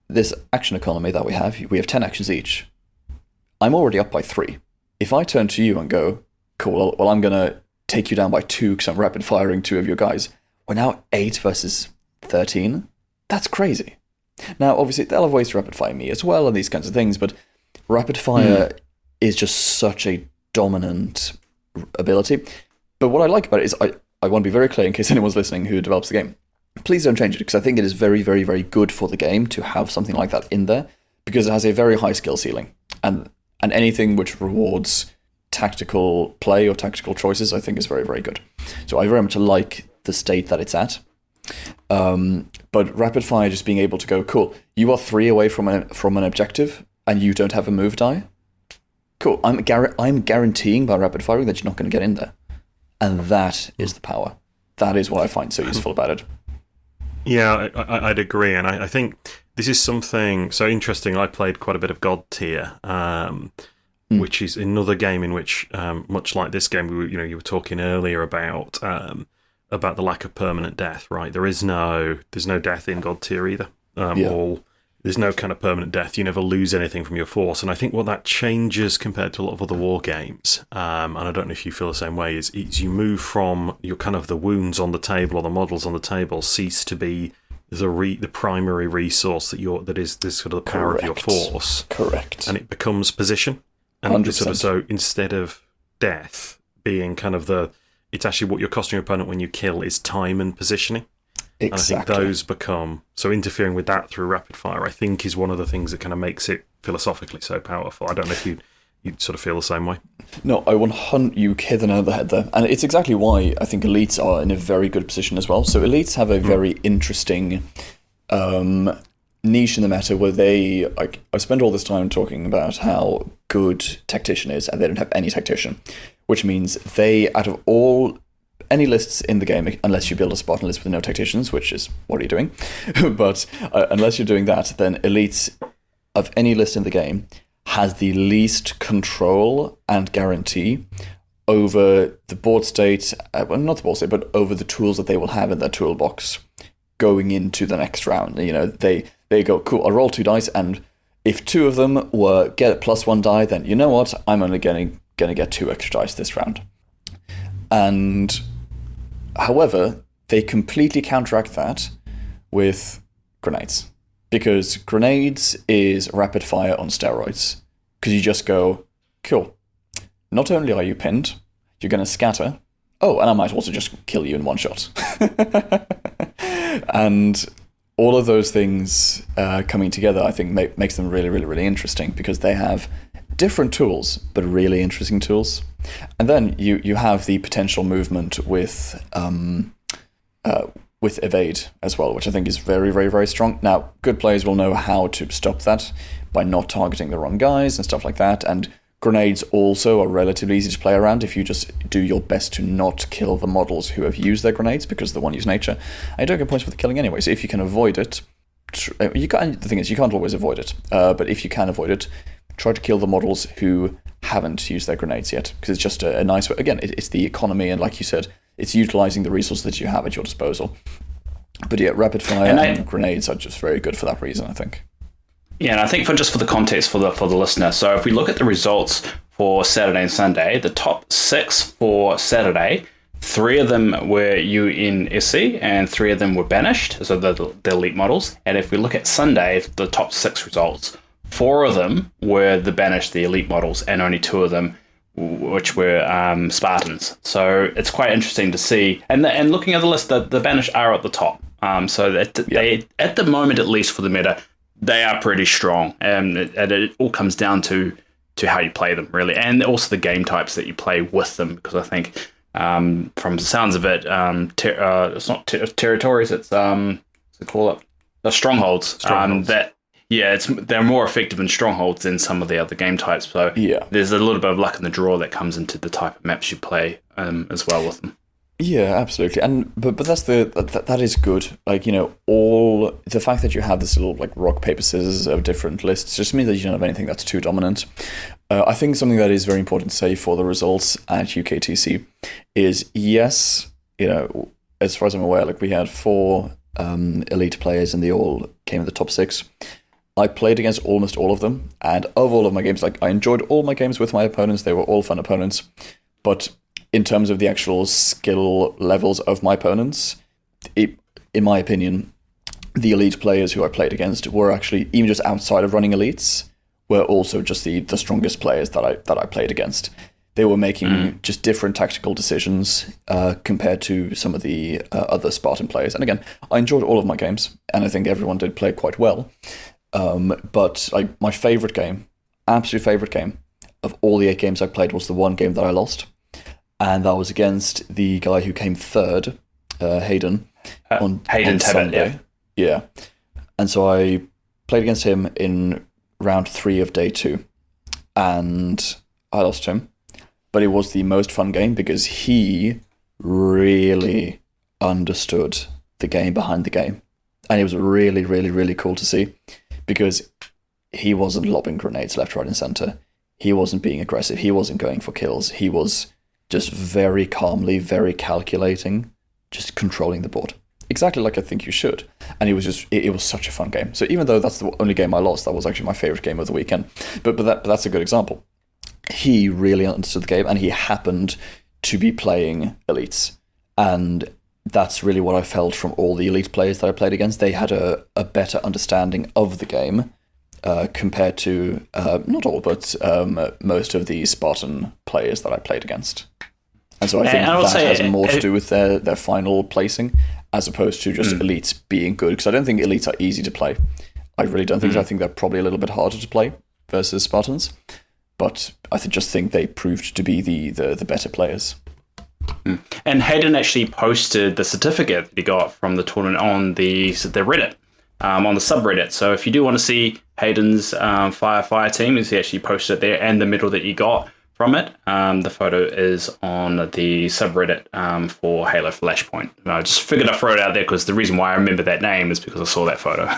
This action economy that we have 10 actions each. I'm already up by 3. If I turn to you and go, cool, well, I'm going to take you down by 2 because I'm rapid firing 2 of your guys. We're now 8 versus 13. That's crazy. Now, obviously, they'll have ways to rapid fire me as well and these kinds of things, but rapid fire is just such a dominant ability. But what I like about it is I want to be very clear in case anyone's listening who develops the game. Please don't change it, because I think it is very, very, very good for the game to have something like that in there, because it has a very high skill ceiling. And anything which rewards tactical play or tactical choices, I think is very, very good. So I very much like the state that it's at. But rapid fire just being able to go, cool, you are 3 away from an objective and you don't have a move die. Cool, I'm guaranteeing by rapid firing that you're not going to get in there. And that is the power. That is what I find so useful about it. Yeah, I'd agree. And I think this is something so interesting. I played quite a bit of God Tier, which is another game in which, much like this game, you were talking earlier about the lack of permanent death, right? There's no death in God Tier either. There's no kind of permanent death. You never lose anything from your force. And I think what that changes compared to a lot of other war games, and I don't know if you feel the same way, is you move from your kind of the wounds on the table or the models on the table cease to be the primary resource that is this sort of the power of your force. Correct. And it becomes position. And so instead of death being kind of it's actually what you're costing your opponent when you kill is time and positioning. Exactly. And I think those become, so interfering with that through rapid fire, I think is one of the things that kind of makes it philosophically so powerful. I don't know if you sort of feel the same way. No, you hit the nail on the head there. And it's exactly why I think elites are in a very good position as well. So elites have a very interesting niche in the meta where I spend all this time talking about how good tactician is, and they don't have any tactician, which means out of any lists in the game, unless you build a Spartan list with no tacticians, which is what are you doing? But unless you're doing that, then elites of any list in the game has the least control and guarantee over the board state, not the board state, but over the tools that they will have in their toolbox going into the next round. They go, cool, I roll 2 dice, and if 2 of them get +1 die, then you know what? I'm only going to get 2 extra dice this round. And however, they completely counteract that with grenades. Because grenades is rapid fire on steroids. Because you just go, cool, not only are you pinned, you're going to scatter. Oh, and I might also just kill you in one shot. And all of those things coming together, I think, makes them really, really, really interesting, because they have different tools, but really interesting tools. And then you have the potential movement with evade as well, which I think is very, very, very strong. Now, good players will know how to stop that by not targeting the wrong guys and stuff like that. And grenades also are relatively easy to play around if you just do your best to not kill the models who have used their grenades, because the one use nature. And you don't get points for the killing anyway, so if you can avoid it, the thing is, you can't always avoid it, but if you can avoid it, try to kill the models who haven't used their grenades yet, because it's just a nice way. Again, it's the economy, and like you said, it's utilizing the resources that you have at your disposal. But yeah, rapid fire and grenades are just very good for that reason, I think. Yeah, and I think for the context for the listener, so if we look at the results for Saturday and Sunday, the top 6 for Saturday, 3 of them were UNSC and 3 of them were banished, so the elite models. And if we look at Sunday, the top 6 results, 4 of them were the banished, the elite models, and only 2 of them which were Spartans. So it's quite interesting to see. And looking at the list, the banished are at the top. They, at the moment, at least for the meta, they are pretty strong. And it all comes down to to how you play them, really, and also the game types that you play with them. Because I think, from the sounds of it, it's not territories. It's what's it call it? The strongholds. They're more effective in strongholds than some of the other game types. So there's a little bit of luck in the draw that comes into the type of maps you play as well with them. Yeah, absolutely, but that is good. Like, all the fact that you have this little like rock paper scissors of different lists just means that you don't have anything that's too dominant. I think something that is very important to say for the results at UKTC is yes, as far as I'm aware, like we had 4 elite players and they all came in the top 6. I played against almost all of them, and of all of my games, like I enjoyed all my games with my opponents. They were all fun opponents, but in terms of the actual skill levels of my opponents, in my opinion, the elite players who I played against were actually, even just outside of running elites, were also just the strongest players that I played against. They were making just different tactical decisions compared to some of the other Spartan players. And again, I enjoyed all of my games, and I think everyone did play quite well. But like my favorite game, absolute favorite game of all the 8 games I played was the one game that I lost. And that was against the guy who came third, Hayden, on Sunday. Yeah. And so I played against him in round 3 of day 2. And I lost to him. But it was the most fun game because he really understood the game behind the game. And it was really, really, really cool to see because he wasn't lobbing grenades left, right, and centre. He wasn't being aggressive. He wasn't going for kills. He was just very calmly, very calculating, just controlling the board. Exactly like I think you should. And it was such a fun game. So even though that's the only game I lost, that was actually my favourite game of the weekend. But that's a good example. He really understood the game, and he happened to be playing elites. And that's really what I felt from all the elite players that I played against. They had a better understanding of the game compared to, not all, but most of the Spartan players that I played against. And so I think that has more to do with their final placing as opposed to just elites being good. Because I don't think elites are easy to play. I really don't think so. I think they're probably a little bit harder to play versus Spartans. But I just think they proved to be the better players. And Hayden actually posted the certificate that he got from the tournament on the Reddit, on the subreddit. So if you do want to see Hayden's Fire team, he actually posted it there, and the medal that he got from it. The photo is on the subreddit for Halo Flashpoint. I just figured I'd throw it out there because the reason why I remember that name is because I saw that photo.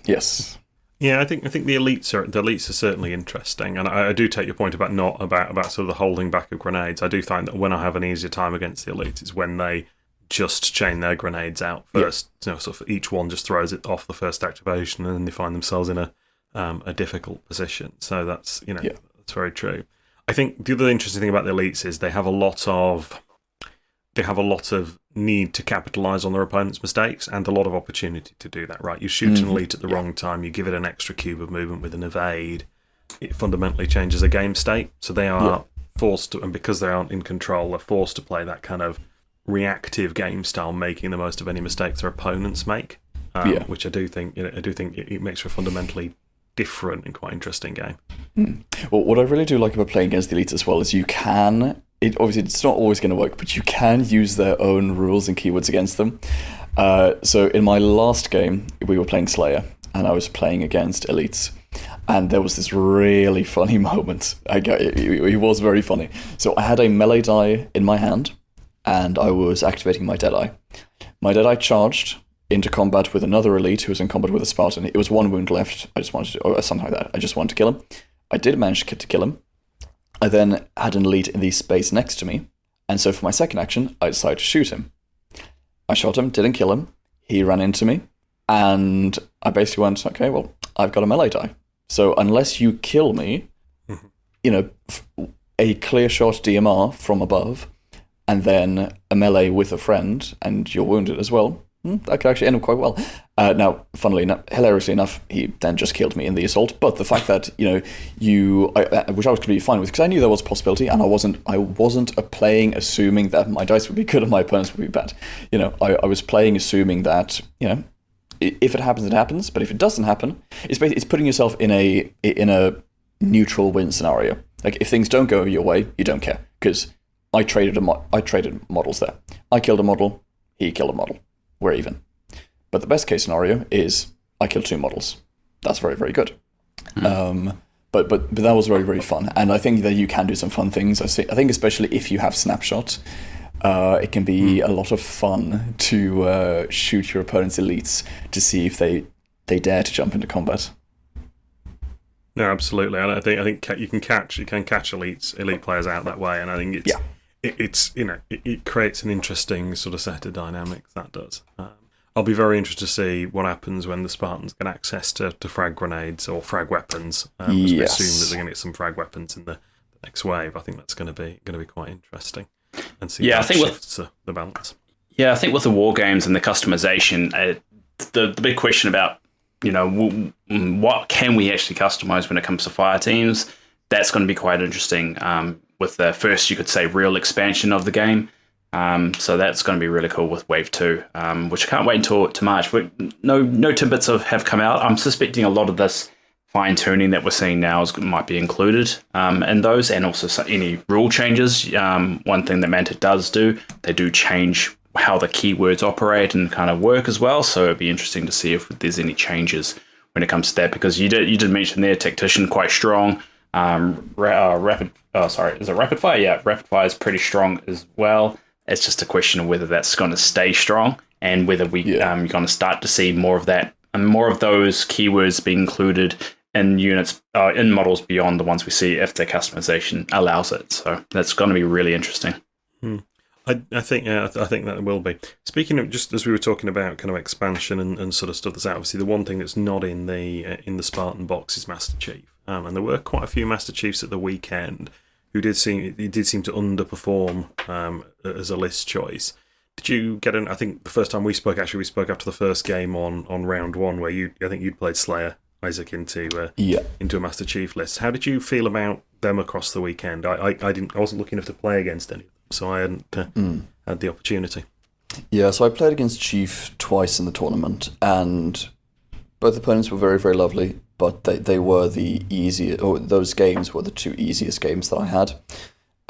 Yes. Yeah, I think the elites are certainly interesting, and I do take your point about sort of the holding back of grenades. I do find that when I have an easier time against the elites is when they just chain their grenades out first. Yeah. Sort of each one just throws it off the first activation, and then they find themselves in a difficult position. So that's that's very true. I think the other interesting thing about the elites is they have a lot of need to capitalise on their opponent's mistakes and a lot of opportunity to do that, right? You shoot an elite at the wrong time, you give it an extra cube of movement with an evade, it fundamentally changes a game state. So they are forced to, and because they aren't in control, they're forced to play that kind of reactive game style, making the most of any mistakes their opponents make, which I do think it makes for a fundamentally different and quite interesting game. Well, what I really do like about playing against the elites as well is you can... Obviously, it's not always going to work, but you can use their own rules and keywords against them. So in my last game, we were playing Slayer, and I was playing against elites. And there was this really funny moment. It was very funny. So I had a melee die in my hand, and I was activating my Deadeye. My Deadeye charged into combat with another elite who was in combat with a Spartan. It was 1 wound left. I just wanted to, or something like that. I just wanted to kill him. I did manage to kill him. I then had an elite in the space next to me, and so for my second action, I decided to shoot him. I shot him, didn't kill him, he ran into me, and I basically went, okay, well, I've got a melee die. So unless you kill me, a clear shot DMR from above, and then a melee with a friend, and you're wounded as well, that could actually end up quite well. Now, hilariously enough, he then just killed me in the assault. But the fact that which I was completely fine with, because I knew there was a possibility, and I wasn't playing assuming that my dice would be good and my opponents would be bad. I was playing assuming that if it happens, it happens. But if it doesn't happen, it's putting yourself in a neutral win scenario. Like, if things don't go your way, you don't care, because I traded models there. I killed a model, he killed a model. We're even. But the best case scenario is I killed 2 models. That's very, very good. But that was very, very fun. And I think that you can do some fun things. I think especially if you have snapshots, it can be a lot of fun to shoot your opponent's elites to see if they dare to jump into combat. No, absolutely. And I think you can catch elite players out that way, and I think it creates an interesting sort of set of dynamics. That does. I'll be very interested to see what happens when the Spartans get access to frag grenades or frag weapons. As we assume that they're going to get some frag weapons in the next wave. I think that's going to be quite interesting, and see how it shifts the balance. Yeah, I think with the war games and the customization, the big question about what can we actually customize when it comes to fire teams, that's going to be quite interesting. With the first, you could say, real expansion of the game. So that's going to be really cool with Wave 2, which I can't wait until to March. No tidbits have come out. I'm suspecting a lot of this fine-tuning that we're seeing now might be included in those, and also any rule changes. One thing that Mantic does do, they do change how the keywords operate and kind of work as well, so it'd be interesting to see if there's any changes when it comes to that, because you did mention there, Tactician quite strong. Rapid Fire? Yeah, Rapid Fire is pretty strong as well. It's just a question of whether that's going to stay strong, and whether you're going to start to see more of that and more of those keywords being included in units, in models beyond the ones we see if the customization allows it. So that's going to be really interesting. I think that will be. Speaking of, just as we were talking about kind of expansion and sort of stuff that's out, obviously the one thing that's not in the Spartan box is Master Chief, and there were quite a few Master Chiefs at the weekend who did seem to underperform as a list choice. Did you get I think the first time we spoke after the first game on round 1, where I think you'd played Slayer, Isaac, into a Master Chief list. How did you feel about them across the weekend? I wasn't lucky enough to play against any of them, so I hadn't had the opportunity. Yeah, so I played against Chief twice in the tournament, and both opponents were very, very lovely, but they were those games were the 2 easiest games that I had,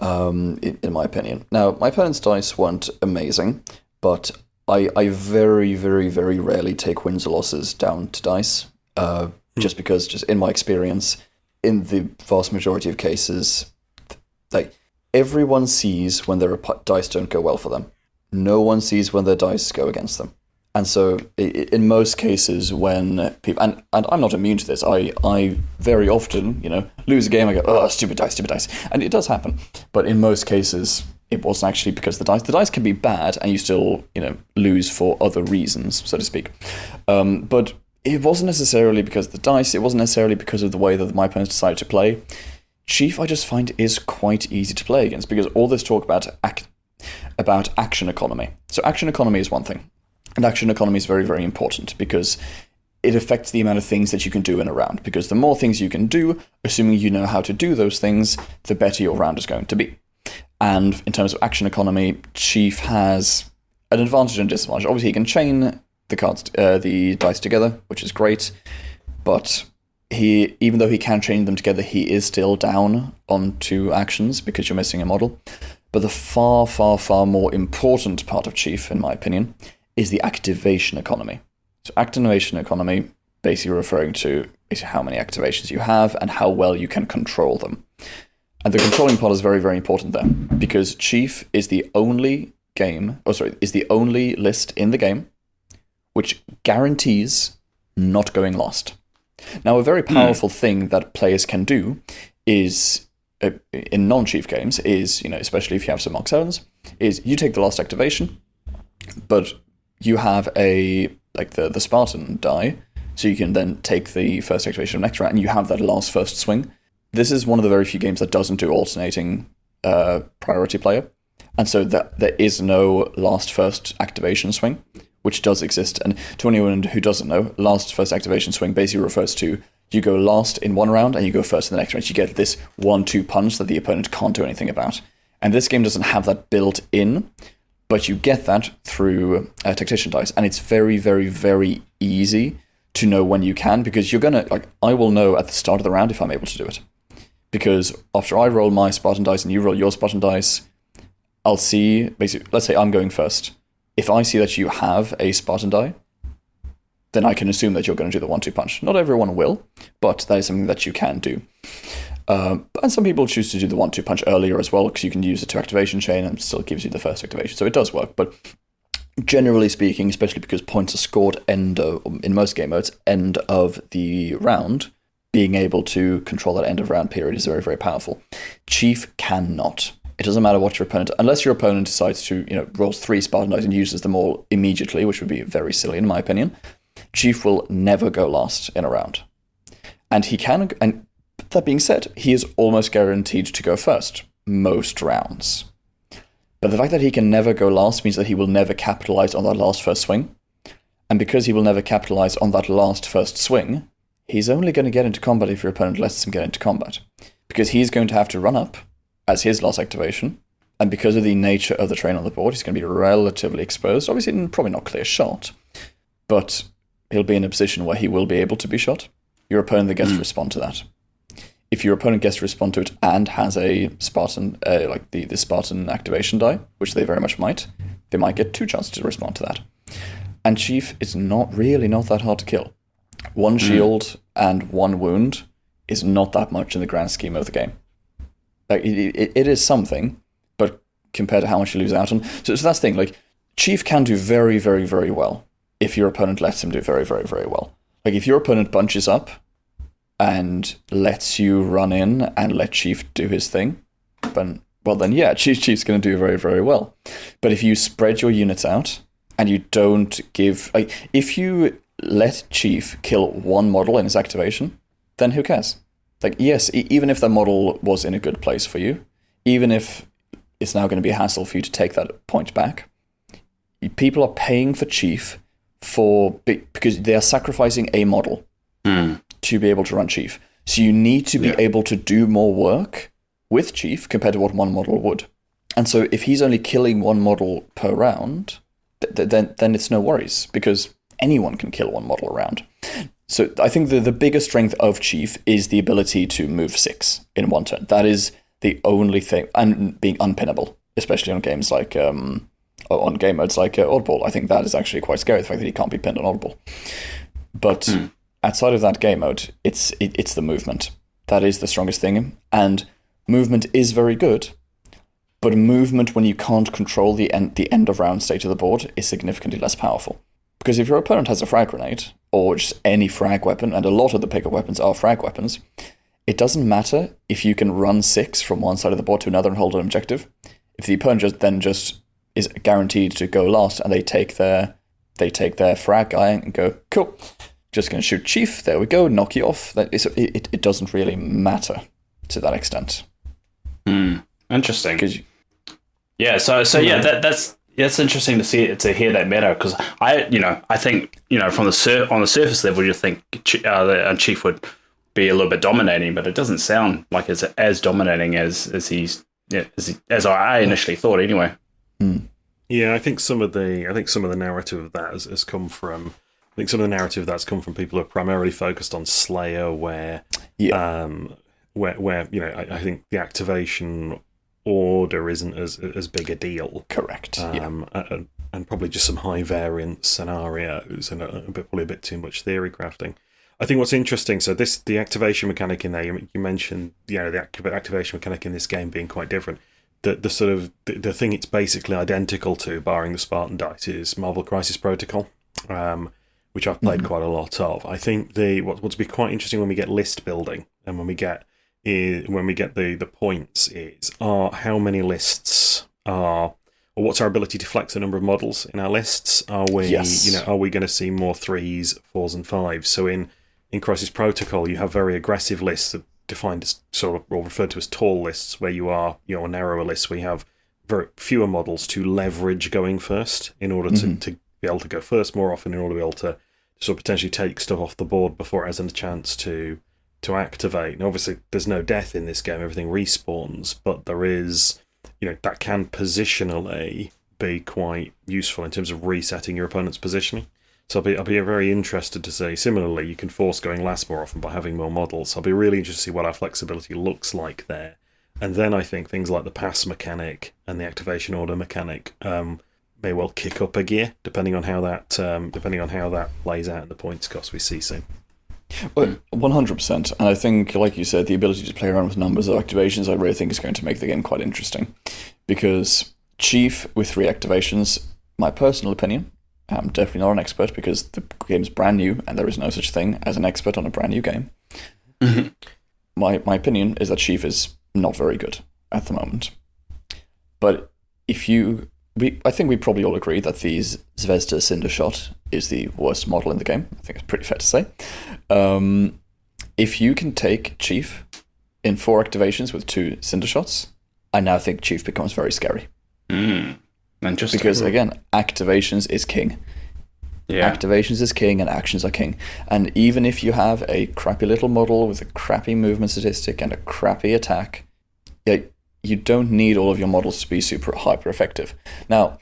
in my opinion. Now, my opponent's dice weren't amazing, but I very, very, very rarely take wins or losses down to dice, just because, just in my experience, in the vast majority of cases, like, everyone sees when their dice don't go well for them. No one sees when their dice go against them. And so, in most cases, when people, and I'm not immune to this, I very often, lose a game, I go, oh, stupid dice. And it does happen. But in most cases, it wasn't actually because the dice can be bad, and you still, lose for other reasons, so to speak. But it wasn't necessarily because of the dice, it wasn't necessarily because of the way that my opponents decided to play. Chief, I just find, is quite easy to play against, because all this talk about action economy. So action economy is one thing. And action economy is very, very important, because it affects the amount of things that you can do in a round. Because the more things you can do, assuming you know how to do those things, the better your round is going to be. And in terms of action economy, Chief has an advantage and disadvantage. Obviously, he can chain the dice together, which is great. But even though he can chain them together, he is still down on 2 actions because you're missing a model. But the far, far, far more important part of Chief, in my opinion, is the activation economy. So activation economy, basically referring to is how many activations you have and how well you can control them. And the controlling part is very, very important there, because Chief is the only list in the game which guarantees not going lost. Now, a very powerful thing that players can do is, in non-Chief games, is, especially if you have some Mark 7s, is you take the last activation, but you have the Spartan die, so you can then take the first activation of next round, and you have that last first swing. This is one of the very few games that doesn't do alternating priority player, and so there is no last first activation swing, which does exist. And to anyone who doesn't know, last first activation swing basically refers to you go last in one round and you go first in the next round. You get this 1-2 punch that the opponent can't do anything about. And this game doesn't have that built in, but you get that through tactician dice. And it's very, very, very easy to know when you can, because you're going to, I will know at the start of the round if I'm able to do it. Because after I roll my Spartan dice and you roll your Spartan dice, I'll see, basically, let's say I'm going first. If I see that you have a Spartan die, then I can assume that you're going to do the 1-2 punch. Not everyone will, but that is something that you can do. And some people choose to do the 1-2 punch earlier as well, because you can use the 2 activation chain and it still gives you the first activation. So it does work, but generally speaking, especially because points are scored in most game modes, end of the round, being able to control that end of round period is very, very powerful. Chief cannot. It doesn't matter what your opponent, unless your opponent decides to, rolls 3 Spartan dice and uses them all immediately, which would be very silly in my opinion. Chief will never go last in a round. And he can, and that being said, he is almost guaranteed to go first most rounds. But the fact that he can never go last means that he will never capitalize on that last first swing. And because he will never capitalize on that last first swing, he's only going to get into combat if your opponent lets him get into combat. Because he's going to have to run up as his last activation, and because of the nature of the terrain on the board, he's going to be relatively exposed. Obviously, probably not clear shot, but he'll be in a position where he will be able to be shot. Your opponent then gets to respond to that. If your opponent gets to respond to it and has a Spartan, like the Spartan activation die, which they very much might, they might get 2 chances to respond to that. And Chief is not that hard to kill. 1 shield and 1 wound is not that much in the grand scheme of the game. Like it is something, but compared to how much you lose out on. So that's the thing, like, Chief can do very, very, very well if your opponent lets him do very, very, very well. Like, if your opponent bunches up and lets you run in and let Chief do his thing, then yeah, Chief's going to do very, very well. But if you spread your units out and you don't give... Like, if you let Chief kill 1 model in his activation, then who cares? Like, yes, even if the model was in a good place for you, even if it's now going to be a hassle for you to take that point back, people are paying for Chief because they are sacrificing a model to be able to run Chief. So you need to be able to do more work with Chief compared to what 1 model would. And so if he's only killing 1 model per round, then it's no worries, because anyone can kill 1 model a round. So I think the biggest strength of Chief is the ability to move 6 in 1 turn. That is the only thing, and being unpinnable, especially on games like on game modes like Oddball. I think that is actually quite scary, the fact that he can't be pinned on Oddball. But outside of that game mode, it's the movement. That is the strongest thing, and movement is very good, but movement when you can't control the end of round state of the board is significantly less powerful. Because if your opponent has a frag grenade, or just any frag weapon, and a lot of the pickup weapons are frag weapons, it doesn't matter if you can run 6 from one side of the board to another and hold an objective. If the opponent just is guaranteed to go last, and they take their frag guy and go, cool, just going to shoot Chief, there we go, knock you off. It doesn't really matter to that extent. Interesting. That's interesting to hear that meta, because I think from on the surface level you think Chief would be a little bit dominating, but it doesn't sound like it's as dominating as I initially thought anyway. Yeah, I think some of the narrative of that has come from. I think some of the narrative that's come from people who are primarily focused on Slayer, where I think the activation order isn't as big a deal. Correct. And probably just some high variance scenarios and probably a bit too much theory crafting. I think what's interesting, so the activation mechanic in there, you mentioned, the activation mechanic in this game being quite different. The sort of the thing it's basically identical to, barring the Spartan dice, is Marvel Crisis Protocol, which I've played quite a lot of. I think what's be quite interesting when we get list building and when we get the points is how many lists are, or what's our ability to flex the number of models in our lists? Are we are we going to see more 3s, 4s, and 5s? So in Crisis Protocol, you have very aggressive lists that defined as sort of, or referred to as tall lists, where you are narrower lists where you have very fewer models to leverage going first in order to be able to go first more often, in order to be able to sort of potentially take stuff off the board before it has a chance to activate. And obviously there's no death in this game, everything respawns, but there is, that can positionally be quite useful in terms of resetting your opponent's positioning. So I'll be very interested to see. Similarly, you can force going last more often by having more models. So I'll be really interested to see what our flexibility looks like there. And then I think things like the pass mechanic and the activation order mechanic may well kick up a gear, depending on how that plays out in the points cost we see soon. Well, 100%. And I think, like you said, the ability to play around with numbers of activations, I really think is going to make the game quite interesting. Because Chief with 3 activations, my personal opinion, I'm definitely not an expert because the game's brand new and there is no such thing as an expert on a brand new game. Mm-hmm. My opinion is that Chief is not very good at the moment. But I think we probably all agree that the Zvezda Cinder Shot is the worst model in the game. I think it's pretty fair to say. If you can take Chief in 4 activations with 2 Cinder Shots, I now think Chief becomes very scary. Interesting. Because, again, activations is king. Yeah. Activations is king and actions are king. And even if you have a crappy little model with a crappy movement statistic and a crappy attack, you don't need all of your models to be super hyper effective. Now,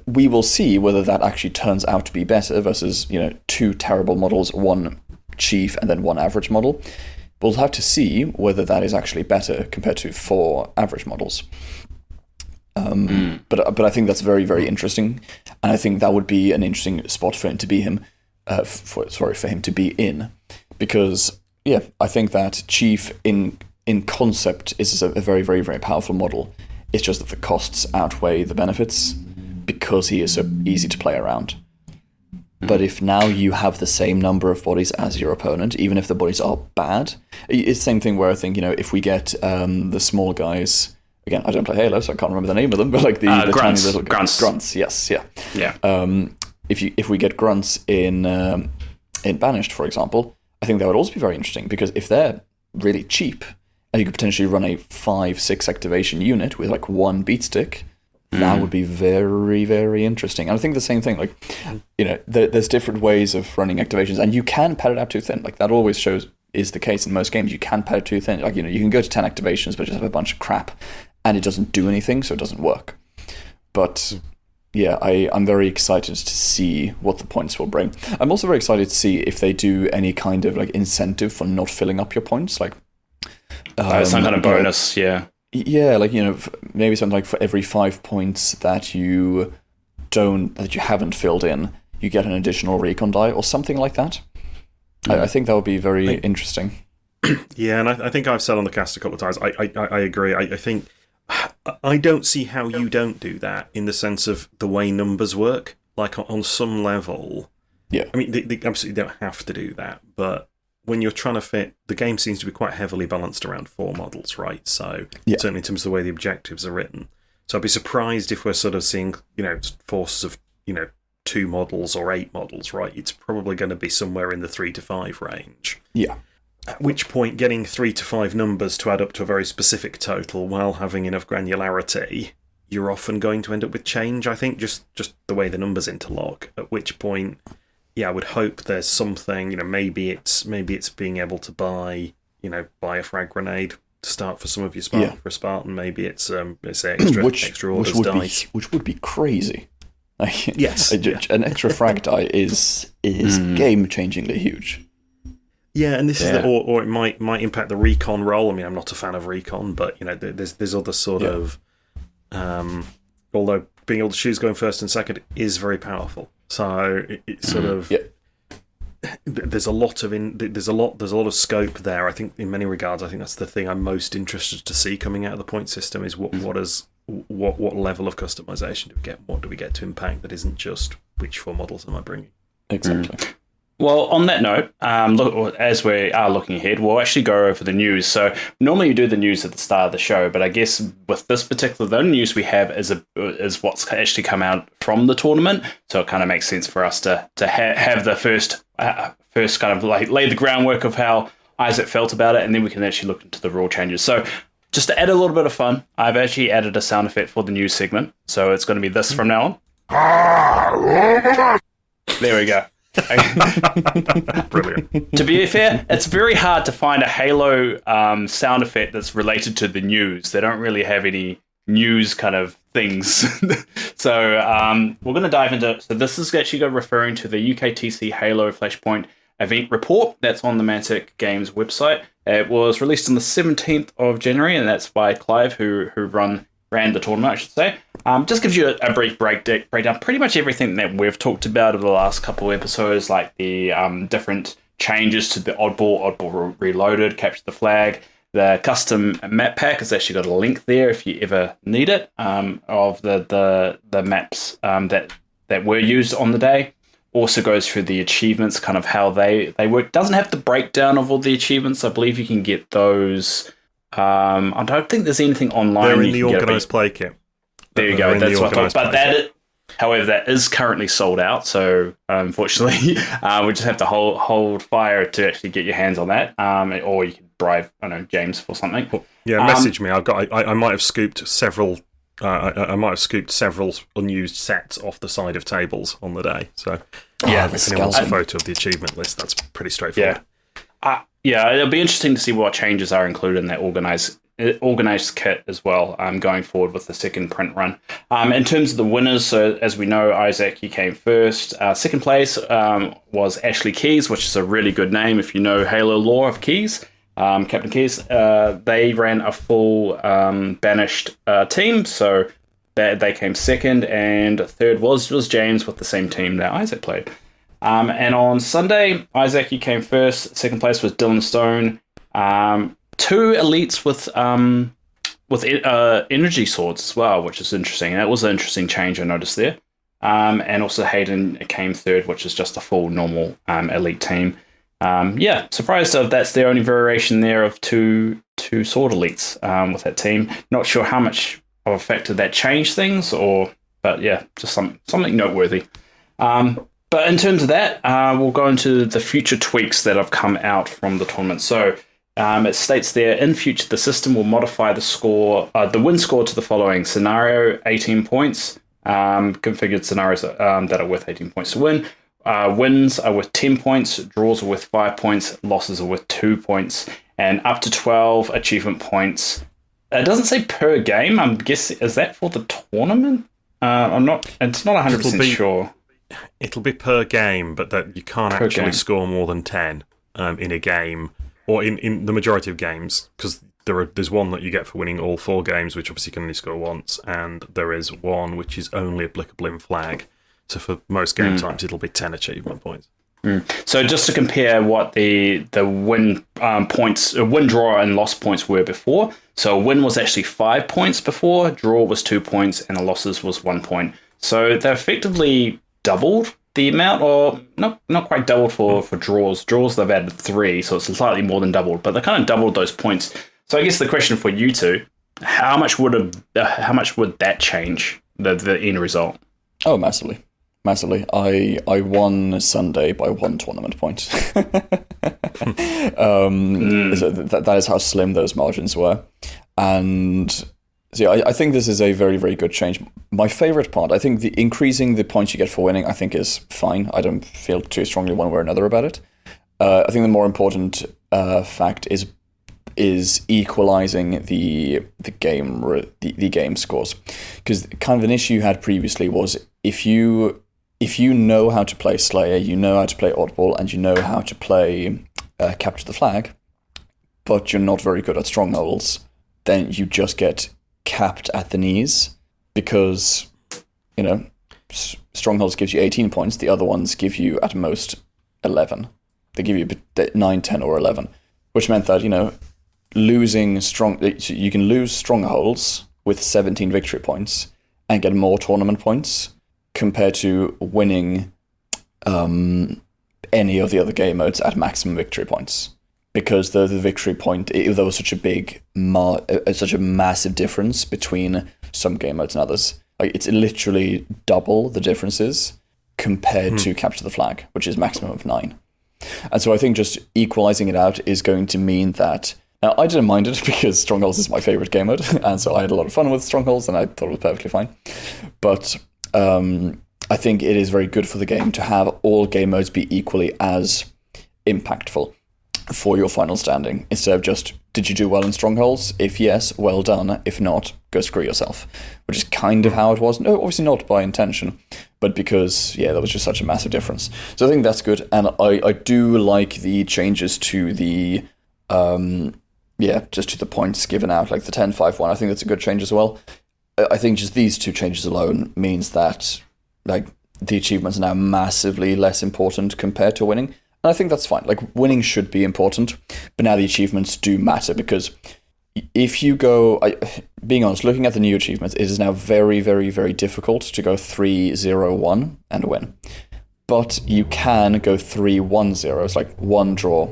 we will see whether that actually turns out to be better versus, 2 terrible models, 1 Chief and then 1 average model. We'll have to see whether that is actually better compared to 4 average models. But I think that's very, very interesting, and I think that would be an interesting spot for him to be for him to be in, because I think that Chief in concept is a very, very, very powerful model. It's just that the costs outweigh the benefits because he is so easy to play around. But if now you have the same number of bodies as your opponent, even if the bodies are bad, it's the same thing where I think if we get the small guys. Again, I don't play Halo, so I can't remember the name of them, but like the grunts, tiny little grunts, yes, yeah. If we get grunts in Banished, for example, I think that would also be very interesting because if they're really cheap and you could potentially run a 5-6 activation unit with like 1 beat stick, that would be very, very interesting. And I think the same thing, there's different ways of running activations, and you can pad it out too thin. Like that always is the case in most games. You can pad it too thin. Like you can go to 10 activations, but just have a bunch of crap. And it doesn't do anything, so it doesn't work. But I'm very excited to see what the points will bring. I'm also very excited to see if they do any kind of like incentive for not filling up your points, like some kind of bonus. Yeah, like maybe something like for every 5 points that you haven't filled in, you get an additional recon die or something like that. I think that would be very interesting. Yeah, and I think I've said on the cast a couple of times. I agree. I think. I don't see how you don't do that in the sense of the way numbers work. Like on some level, I mean, they absolutely don't have to do that. But when you're trying to fit, the game seems to be quite heavily balanced around 4 models, right? So certainly in terms of the way the objectives are written. So I'd be surprised if we're sort of seeing, forces of, 2 models or 8 models, right? It's probably going to be somewhere in the 3 to 5 range. Yeah. At which point, getting 3 to 5 numbers to add up to a very specific total while having enough granularity, you're often going to end up with change, I think, just the way the numbers interlock. At which point, I would hope there's something, maybe it's being able to buy a frag grenade to start for some of your Spartan for a Spartan. Maybe it's extra orders dice. Which would be crazy. Yes. An extra frag die is game-changingly huge. Yeah, and this is or it might impact the recon roll. I mean, I'm not a fan of recon, but there's other sort of although being able to choose going first and second is very powerful. So it's sort of there's a lot of scope there. I think in many regards, I think that's the thing I'm most interested to see coming out of the point system is what level of customization do we get? What do we get to impact that isn't just which 4 models am I bringing? Exactly. Well, on that note, as we are looking ahead, we'll actually go over the news. So normally you do the news at the start of the show, but I guess with this particular, the only news we have is what's actually come out from the tournament. So it kind of makes sense for us to have the first kind of like lay the groundwork of how Isaac felt about it, and then we can actually look into the rule changes. So just to add a little bit of fun, I've actually added a sound effect for the news segment. So it's going to be this from now on. There we go. Brilliant. To be fair, it's very hard to find a Halo sound effect that's related to the news. They don't really have any news kind of things. So we're going to dive into. So this is actually referring to the UKTC Halo Flashpoint event report that's on the Mantic Games website. It was released on the 17th of January, and that's by Clive, who ran the tournament, I should say. Just gives you a brief breakdown. Pretty much everything that we've talked about over the last couple of episodes, like the different changes to the Oddball Reloaded, Capture the Flag. The custom map pack has actually got a link there if you ever need it, of the maps that were used on the day. Also goes through the achievements, kind of how they work. Doesn't have the breakdown of all the achievements. I believe you can get those. I don't think there's anything online. They're in the organised play kit. There you go. That's what I thought. But however, that is currently sold out. So unfortunately, we just have to hold fire to actually get your hands on that. Or you can bribe, I don't know, James for something. Yeah, message me. I might have scooped several. I might have scooped several unused sets off the side of tables on the day. So yeah, if anyone wants a photo of the achievement list, that's pretty straightforward. Yeah, it'll be interesting to see what changes are included in that organized kit as well, going forward with the second print run. In terms of the winners, so as we know, Isaac, you came first. Second place was Ashley Keys, which is a really good name if you know Halo lore of Keys. Captain Keys, they ran a full banished team, so they came second, and third was James with the same team that Isaac played. And on Sunday, Isaac, you came first. Second place was Dylan Stone. Two elites with energy swords as well, which is interesting. That was an interesting change I noticed there. And also Hayden came third, which is just a full normal elite team. Surprised that that's the only variation there of two sword elites with that team. Not sure how much of a factor that changed things, but yeah, just something noteworthy. But in terms of that, we'll go into the future tweaks that have come out from the tournament. So it states there, in future, the system will modify the win score to the following: scenario, 18 points, configured scenarios that are worth 18 points to win. Wins are worth 10 points, draws are worth 5 points, losses are worth 2 points, and up to 12 achievement points. It doesn't say per game. I'm guessing, is that for the tournament? It's not 100% sure. It'll be per game, but that you can't actually score more than 10 in a game, or in the majority of games, because there's one that you get for winning all 4 games, which obviously you can only score once, and there is one which is only applicable in flag. So for most game types, it'll be 10 achievement points. So just to compare what the win points, win, draw, and loss points were before. So a win was actually 5 points before, draw was 2 points, and the losses was 1 point. So they effectively doubled the amount, or not quite doubled for draws. Draws they've added 3, so it's slightly more than doubled. But they kind of doubled those points. So I guess the question for you two: how much would that change the end result? Oh, massively. I won Sunday by 1 tournament point. So that is how slim those margins were. And so I think this is a very, very good change. My favorite part, I think the increasing the points you get for winning, I think is fine. I don't feel too strongly one way or another about it. I think the more important fact is equalizing the game scores, because kind of an issue you had previously was if you know how to play Slayer, you know how to play Oddball, and you know how to play Capture the Flag, but you're not very good at Strongholds, then you just get capped at the knees, because Strongholds gives you 18 points, the other ones give you at most 11. They give you 9, 10, or 11, which meant that you can lose Strongholds with 17 victory points and get more tournament points compared to winning any of the other game modes at maximum victory points, because the victory point, there was such a massive difference between some game modes and others. Like, it's literally double the differences compared to Capture the Flag, which is maximum of 9. And so I think just equalizing it out is going to mean that. Now, I didn't mind it because Strongholds is my favorite game mode, and so I had a lot of fun with Strongholds, and I thought it was perfectly fine. But I think it is very good for the game to have all game modes be equally as impactful. for your final standing, instead of just, did you do well in strongholds? If yes, well done. If not, go screw yourself. Which is kind of how it was. No, obviously not by intention, but because, yeah, that was just such a massive difference. So I think that's good, and I do like the changes to the, just to the points given out, like the 10-5-1. I think that's a good change as well. I think just these two changes alone means that, like, the achievements are now massively less important compared to winning. And I think that's fine. Like, winning should be important, but now the achievements do matter, because if you go, being honest, looking at the new achievements, it is now very, very, very difficult to go 3-0-1 and win. But you can go 3-1-0. It's like one draw.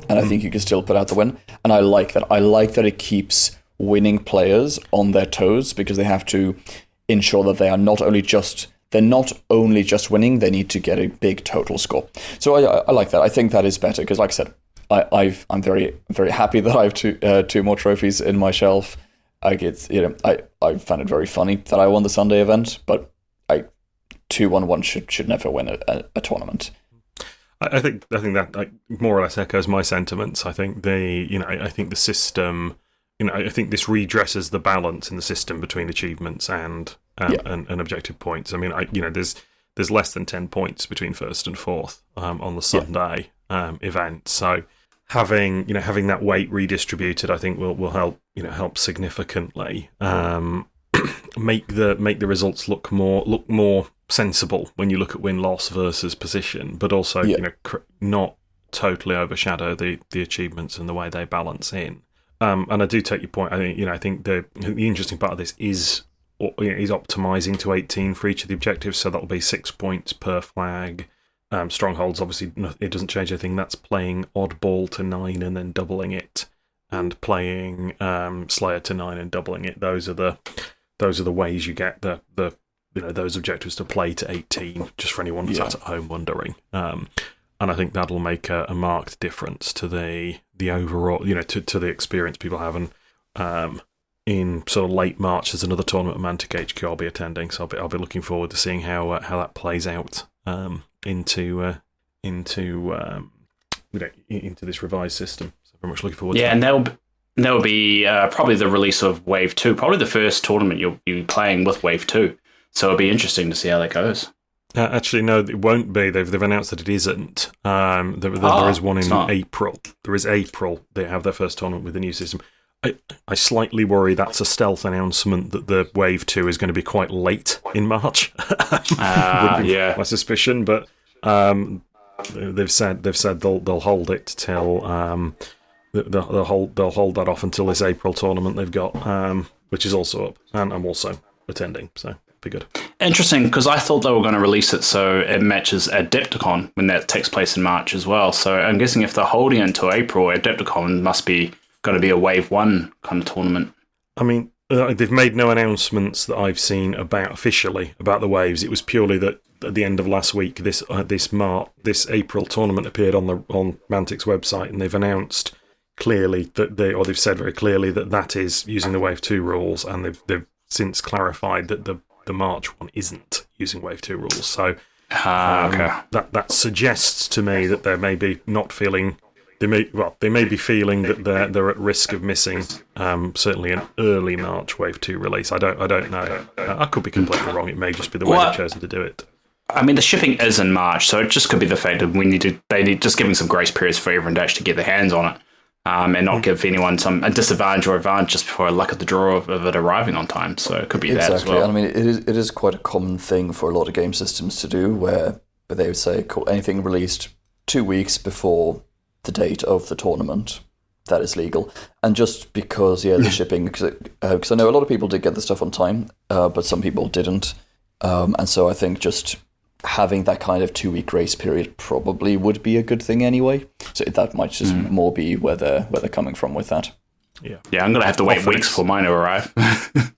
And I think you can still put out the win. And I like that. I like that it keeps winning players on their toes, because they have to ensure that they are not only just winning, they need to get a big total score. So I like that. I think that is better, because like I said, I'm very, very happy that I have two more trophies in my shelf. I found it very funny that I won the Sunday event, but 2-1-1 should never win a tournament. I think that, like, more or less echoes my sentiments. I think I think the system, I think this redresses the balance in the system between achievements and objective points. I mean, there's less than 10 points between first and fourth on the Sunday event. So having that weight redistributed, I think will help significantly make the results look more sensible when you look at win-loss versus position, but also not totally overshadow the achievements and the way they balance in. And I do take your point. I think the interesting part of this is optimizing to 18 for each of the objectives, so that'll be 6 points per flag. Strongholds, obviously, it doesn't change anything. That's playing Oddball to 9 and then doubling it, and playing Slayer to 9 and doubling it. Those are the ways you get the those objectives to play to 18. Just for anyone sat at home wondering. And I think that'll make a marked difference to the overall, to the experience people have. And in sort of late March, there's another tournament at Mantic HQ I'll be attending, so I'll be looking forward to seeing how that plays out into this revised system. So very much looking forward to that. And there'll be probably the release of Wave 2, probably the first tournament you'll be playing with Wave 2. So it'll be interesting to see how that goes. Actually, no, it won't be. They've announced that it isn't. There is one in April. There is April. They have their first tournament with the new system. I slightly worry that's a stealth announcement that the Wave 2 is going to be quite late in March. Would be my suspicion, but they've said they'll hold it till they'll hold that off until this April tournament they've got, which is also up, and I'm also attending. So. Be good. Interesting, because I thought they were going to release it so it matches Adepticon when that takes place in March as well. So I'm guessing if they're holding it until April, Adepticon must be going to be a Wave 1 kind of tournament. I mean, they've made no announcements that I've seen officially about the waves. It was purely that at the end of last week, this April tournament appeared on Mantic's website, and they've announced clearly they've said very clearly that is using the Wave 2 rules, and they've since clarified that the March one isn't using Wave 2 rules. So that suggests to me that they may be not feeling. They may be feeling that they're at risk of missing certainly an early March Wave 2 release. I don't know. I could be completely wrong. It may just be the way they've chosen to do it. I mean, the shipping is in March, so it just could be the fact that they need just giving some grace periods for everyone to actually get their hands on it. And not give anyone a disadvantage or advantage just before a luck of the draw of it arriving on time. So it could be that as well. I mean, it is quite a common thing for a lot of game systems to do, where they would say, cool, anything released 2 weeks before the date of the tournament, that is legal. And just because, the shipping, because I know a lot of people did get the stuff on time, but some people didn't. And so I think just having that kind of 2-week grace period probably would be a good thing anyway. So that might just more be where they're coming from with that. Yeah, I'm going to have to wait weeks for mine to arrive.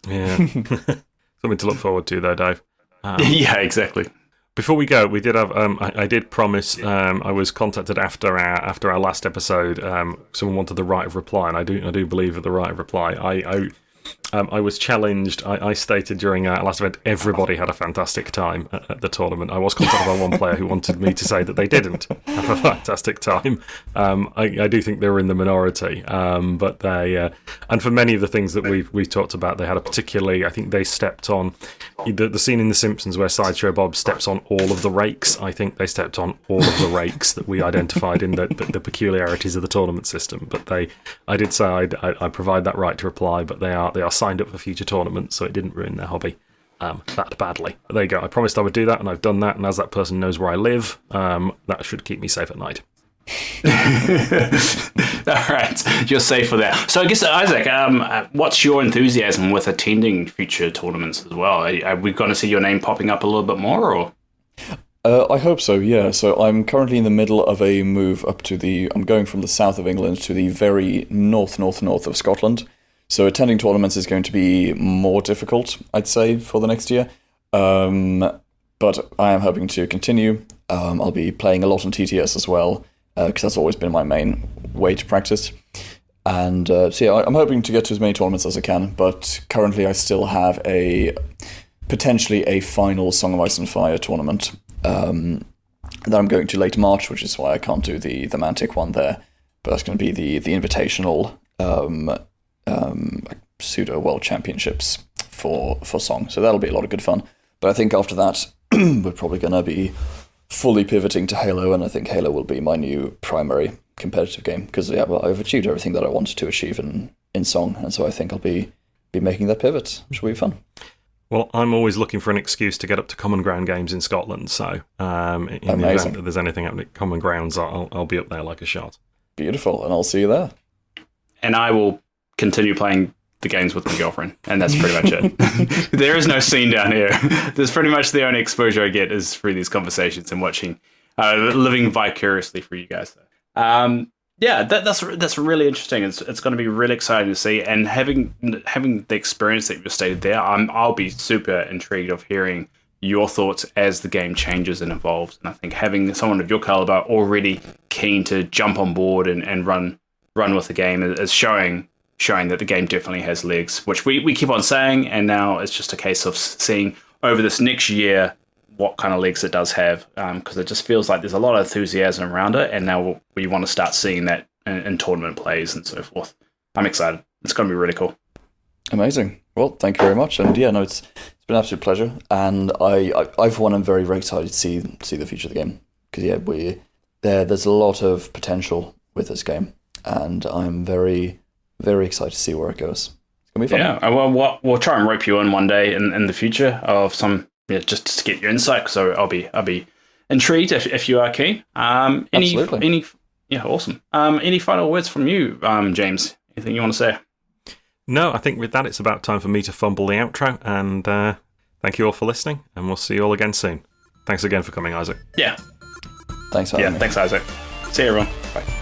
Yeah. Something to look forward to though, Dave. Yeah, exactly. Before we go, we did have. I did promise. I was contacted after our last episode. Someone wanted the right of reply, and I do believe that the right of reply. I was challenged. I stated during our last event, everybody had a fantastic time at the tournament. I was contacted by one player who wanted me to say that they didn't have a fantastic time. I do think they were in the minority, but they and for many of the things that we've talked about, they had a particularly. I think they stepped on the scene in The Simpsons where Sideshow Bob steps on all of the rakes. I think they stepped on all of the rakes that we identified in the peculiarities of the tournament system. But I did say I provide that right to reply, but they are signed up for future tournaments, so it didn't ruin their hobby that badly. But there you go. I promised I would do that, and I've done that. And as that person knows where I live, that should keep me safe at night. All right, you're safe for that. So I guess, Isaac, what's your enthusiasm with attending future tournaments as well? Are we going to see your name popping up a little bit more, or? I hope so, yeah. So I'm currently in the middle of a move up to I'm going from the south of England to the very north of Scotland. So attending tournaments is going to be more difficult, I'd say, for the next year. But I am hoping to continue. I'll be playing a lot on TTS as well, because that's always been my main way to practice. And so yeah, I'm hoping to get to as many tournaments as I can, but currently I still have potentially a final Song of Ice and Fire tournament that I'm going to late March, which is why I can't do the Mantic one there. But that's going to be the invitational pseudo world championships for Song. So that'll be a lot of good fun. But I think after that, we're probably going to be fully pivoting to Halo, and I think Halo will be my new primary competitive game, because I've achieved everything that I wanted to achieve in Song, and so I think I'll be making that pivot, which will be fun. Well, I'm always looking for an excuse to get up to Common Ground games in Scotland, so in the event that there's anything happening at Common Grounds, I'll be up there like a shot. Beautiful, and I'll see you there. And I will continue playing the games with my girlfriend, and that's pretty much it. There is no scene down here. There's pretty much the only exposure I get is through these conversations and watching, living vicariously for you guys. Yeah, that's really interesting. It's going to be really exciting to see, and having the experience that you stated there, I'll be super intrigued of hearing your thoughts as the game changes and evolves. And I think having someone of your caliber already keen to jump on board and run with the game is showing that the game definitely has legs, which we keep on saying, and now it's just a case of seeing over this next year what kind of legs it does have, because it just feels like there's a lot of enthusiasm around it, and now we want to start seeing that in tournament plays and so forth. I'm excited. It's going to be really cool. Amazing. Well, thank you very much, and yeah, no, it's been an absolute pleasure, and I for one am very, very excited to see the future of the game, because yeah, there's a lot of potential with this game, and I'm very, very excited to see where it goes. It's gonna be fun. Yeah, well, we'll try and rope you in one day in the future of some, just to get your insight. So I'll be intrigued if you are keen. Absolutely. Yeah, awesome. Any final words from you, James? Anything you want to say? No, I think with that it's about time for me to fumble the outro. And thank you all for listening, and we'll see you all again soon. Thanks again for coming, Isaac. Yeah. Thanks for having me. Thanks, Isaac. See you, everyone. Bye.